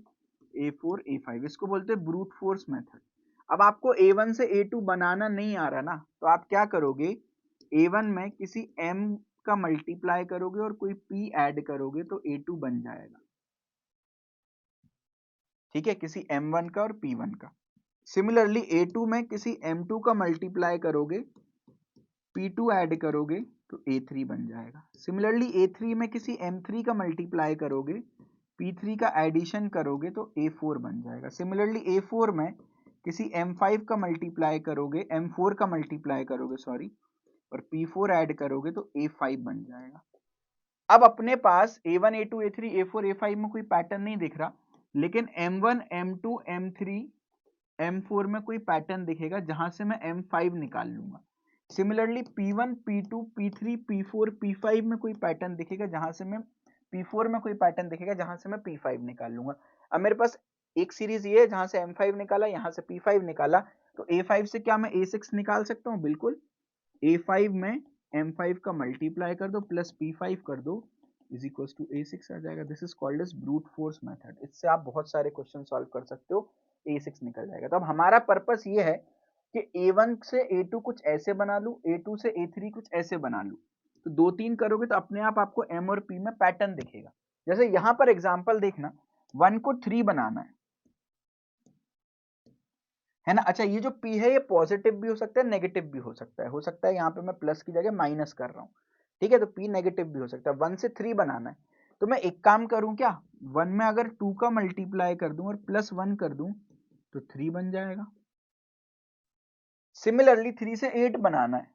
A4, A5, इसको बोलते हैं ब्रूट फोर्स मेथड। अब आपको A1 से A2 बनाना नहीं आ रहा ना, तो आप क्या करोगे, A1 में किसी M का मल्टीप्लाई करोगे और कोई P ऐड करोगे तो A2 बन जाएगा। ठीक है, किसी M1 का और P1 का। सिमिलरली A2 में किसी M2 का मल्टीप्लाई करोगे, P2 ऐड करोगे तो A3 बन जाएगा। सिमिलरली A3 में किसी M3 का मल्टीप्लाई करोगे, P3 का एडिशन करोगे तो A4 बन जाएगा। सिमिलरली A4 में किसी M5 का मल्टीप्लाई करोगे, M4 का मल्टीप्लाई करोगे सॉरी, और P4 ऐड करोगे तो A5 बन जाएगा। अब अपने पास A1, A2, A3, A4, A5 में कोई पैटर्न नहीं दिख रहा, लेकिन M1, M2, M3, M4 में कोई पैटर्न दिखेगा जहां से मैं M5 निकाल लूंगा। Similarly P1, P2, P3, P4, P5 में कोई पैटर्न दिखेगा जहां से मैं P4 में कोई पैटर्न दिखेगा जहां से मैं P5 निकाल लूंगा। अब मेरे पास एक सीरीज ये है जहां से M5 निकाला, यहां से P5 निकाला, तो A5 से क्या मैं A6 निकाल सकता हूँ? बिल्कुल। A5 में M5 का मल्टीप्लाई कर दो प्लस P5 कर दो इज इक्वल टू A6 आ जाएगा। This is called as brute force method. इससे आप बहुत सारे क्वेश्चन सॉल्व कर सकते हो, A6 निकल जाएगा। तो अब हमारा पर्पस ये है कि A1 से A2 कुछ ऐसे बना लूं, A2 से A3 कुछ ऐसे बना लूं। तो 2-3 करोगे तो अपने आप आपको M और P में पैटर्न दिखेगा। जैसे यहां पर एग्जांपल देखना, 1 को 3 बनाना है ना। अच्छा, ये जो P है ये पॉजिटिव भी हो सकता है, नेगेटिव भी हो सकता है। हो सकता है यहाँ पे मैं प्लस की जगह माइनस कर रहा हूँ, ठीक है, तो P नेगेटिव भी हो सकता है। 1 से 3 बनाना है तो मैं एक काम करूं, क्या 1 में अगर 2 का मल्टीप्लाई कर दूं और प्लस 1 कर दूं तो 3 बन जाएगा। सिमिलरली 3 से 8 बनाना है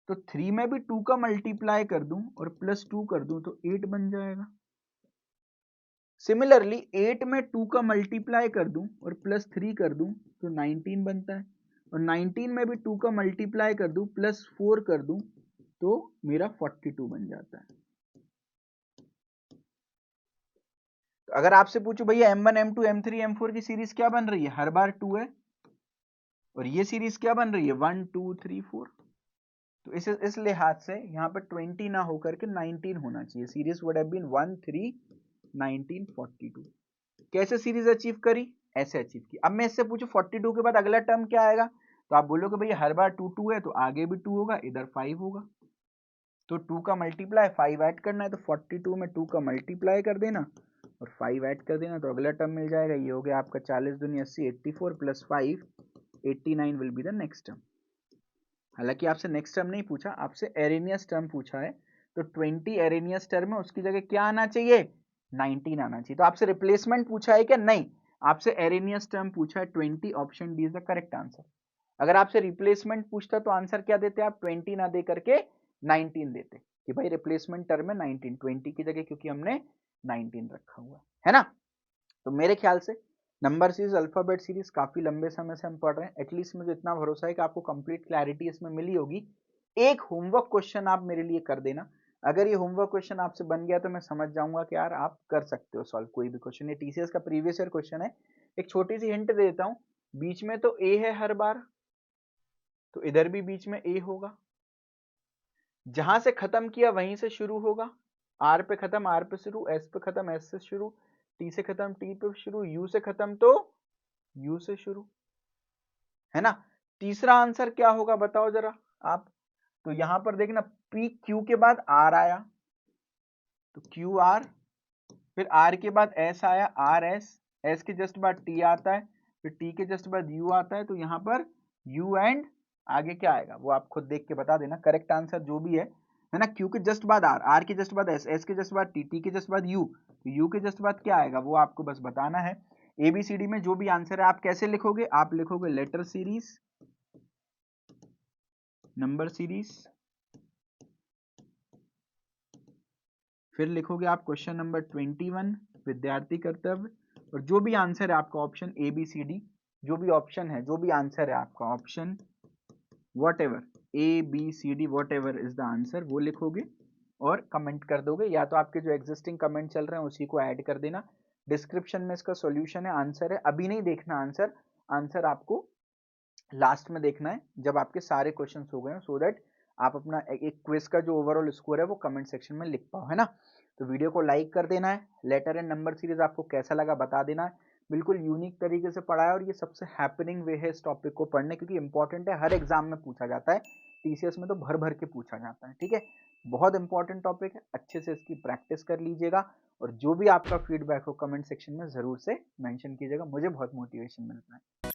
तो 3 में भी 2 का मल्टीप्लाई कर दूं और प्लस 2 कर दूं तो 8 बन जाएगा। सिमिलरली 8 में 2 का मल्टीप्लाई कर दूं और प्लस 3 कर दूं तो 19 बनता है, और 19 में भी 2 का मल्टीप्लाई कर दूं प्लस 4 कर दूं तो मेरा 42 बन जाता है। तो अगर आपसे पूछूं भैया M1, M2, M3, M4 की सीरीज क्या बन रही है? हर बार 2 है, और ये सीरीज क्या बन रही है? 1 2 3 4। तो इस लिहाज से यहाँ पर 20 ना होकर के 19 होना चाहिए। Series would have been 1 3 19 42। कैसे सीरीज अचीव करी? ऐसे अचीव की। अब मैं इससे पूछूं 42 के बाद अगला टर्म क्या आएगा, तो आप बोलोगे भैया हर बार 2 2 है तो आगे भी 2 होगा, इधर 5 होगा, तो 2 का मल्टीप्लाई 5 ऐड करना है, तो 42 में 2 का मल्टीप्लाई कर देना और 5 ऐड कर देना, तो अगला टर्म मिल जाएगा। ये हो गया आपका 40 दूनी 80, 84 plus 5 89 will be the next term. हालांकि आपसे नेक्स्ट टर्म नहीं पूछा, आपसे एरेनियस टर्म पूछा है, तो 20 एरेनियस टर्म है, उसकी जगह क्या आना चाहिए? 19 आना चाहिए। तो आपसे रिप्लेसमेंट पूछा है क्या? नहीं, आपसे एरेनियस टर्म पूछा है 20। Option D is the correct answer. अगर आपसे रिप्लेसमेंट पूछता तो आंसर क्या देते आप? 20 ना दे करके 19 देते कि भाई रिप्लेसमेंट टर्म है 19, 20 की जगह क्योंकि हमने 19 रखा हुआ है ना। तो मेरे ख्याल से नंबर सीरीज, अल्फाबेट सीरीज काफी लंबे समय से हम पढ़ रहे हैं। एटलीस्ट मुझे इतना भरोसा है कि आपको कंप्लीट क्लैरिटी इसमें मिली होगी। एक होमवर्क क्वेश्चन आप मेरे लिए कर देना। अगर ये होमवर्क क्वेश्चन आपसे बन गया तो मैं समझ जाऊंगा कि यार आप कर सकते हो सॉल्व कोई भी क्वेश्चन। ये टीसीएस का प्रीवियस ईयर क्वेश्चन है। एक छोटी सी हिंट दे देता हूँ, बीच में तो ए है हर बार, तो इधर भी बीच में ए होगा। जहां से खत्म किया वहीं से शुरू होगा। आर पे खत्म आर पे शुरू, एस पे खत्म एस से शुरू, टी से खत्म टी पे शुरू, यू से खत्म तो यू से शुरू, है ना। तीसरा आंसर क्या होगा बताओ जरा आप। तो यहां पर देखना, पी क्यू के बाद आर आया तो क्यू आर, फिर आर के बाद एस आया आर एस, एस के जस्ट बाद टी आता है, फिर टी के जस्ट बाद यू आता है, तो यहां पर यू एंड आगे क्या आएगा वो आप खुद देख के बता देना। करेक्ट आंसर जो भी है ना। क्यू के जस्ट बाद आर, आर के जस्ट बाद एस, एस के जस्ट बाद टी, टी के जस्ट बाद यू, तो यू के जस्ट बाद क्या आएगा वो आपको बस बताना है। एबीसीडी में जो भी आंसर है आप कैसे लिखोगे? आप लिखोगे लेटर सीरीज, नंबर सीरीज, फिर लिखोगे आप क्वेश्चन नंबर 21 विद्यार्थी कर्तव्य, और जो भी आंसर है आपका option A B C D, जो भी ऑप्शन है, जो भी आंसर है आपका option whatever A B C D whatever is the answer, वो लिखोगे और कमेंट कर दोगे। या तो आपके जो एग्जिस्टिंग कमेंट चल रहे हैं उसी को ऐड कर देना। डिस्क्रिप्शन में इसका सॉल्यूशन है, आंसर है, अभी नहीं देखना आंसर, आंसर आपको लास्ट में देखना है जब आपके सारे क्वेश्चंस हो गए, सो दैट आप अपना एक क्विज का जो ओवरऑल स्कोर है वो कमेंट सेक्शन में लिख पाओ, है ना। तो वीडियो को लाइक कर देना है। लेटर एंड नंबर सीरीज आपको कैसा लगा बता देना है। बिल्कुल यूनिक तरीके से पढ़ा है और ये सबसे हैपनिंग वे है इस टॉपिक को पढ़ने, क्योंकि इंपॉर्टेंट है, हर एग्जाम में पूछा जाता है, टीसीएस में तो भर भर के पूछा जाता है, ठीक है। बहुत इंपॉर्टेंट टॉपिक है, अच्छे से इसकी प्रैक्टिस कर लीजिएगा, और जो भी आपका फीडबैक हो कमेंट सेक्शन में जरूर से मेंशन कीजिएगा, मुझे बहुत मोटिवेशन मिलता है।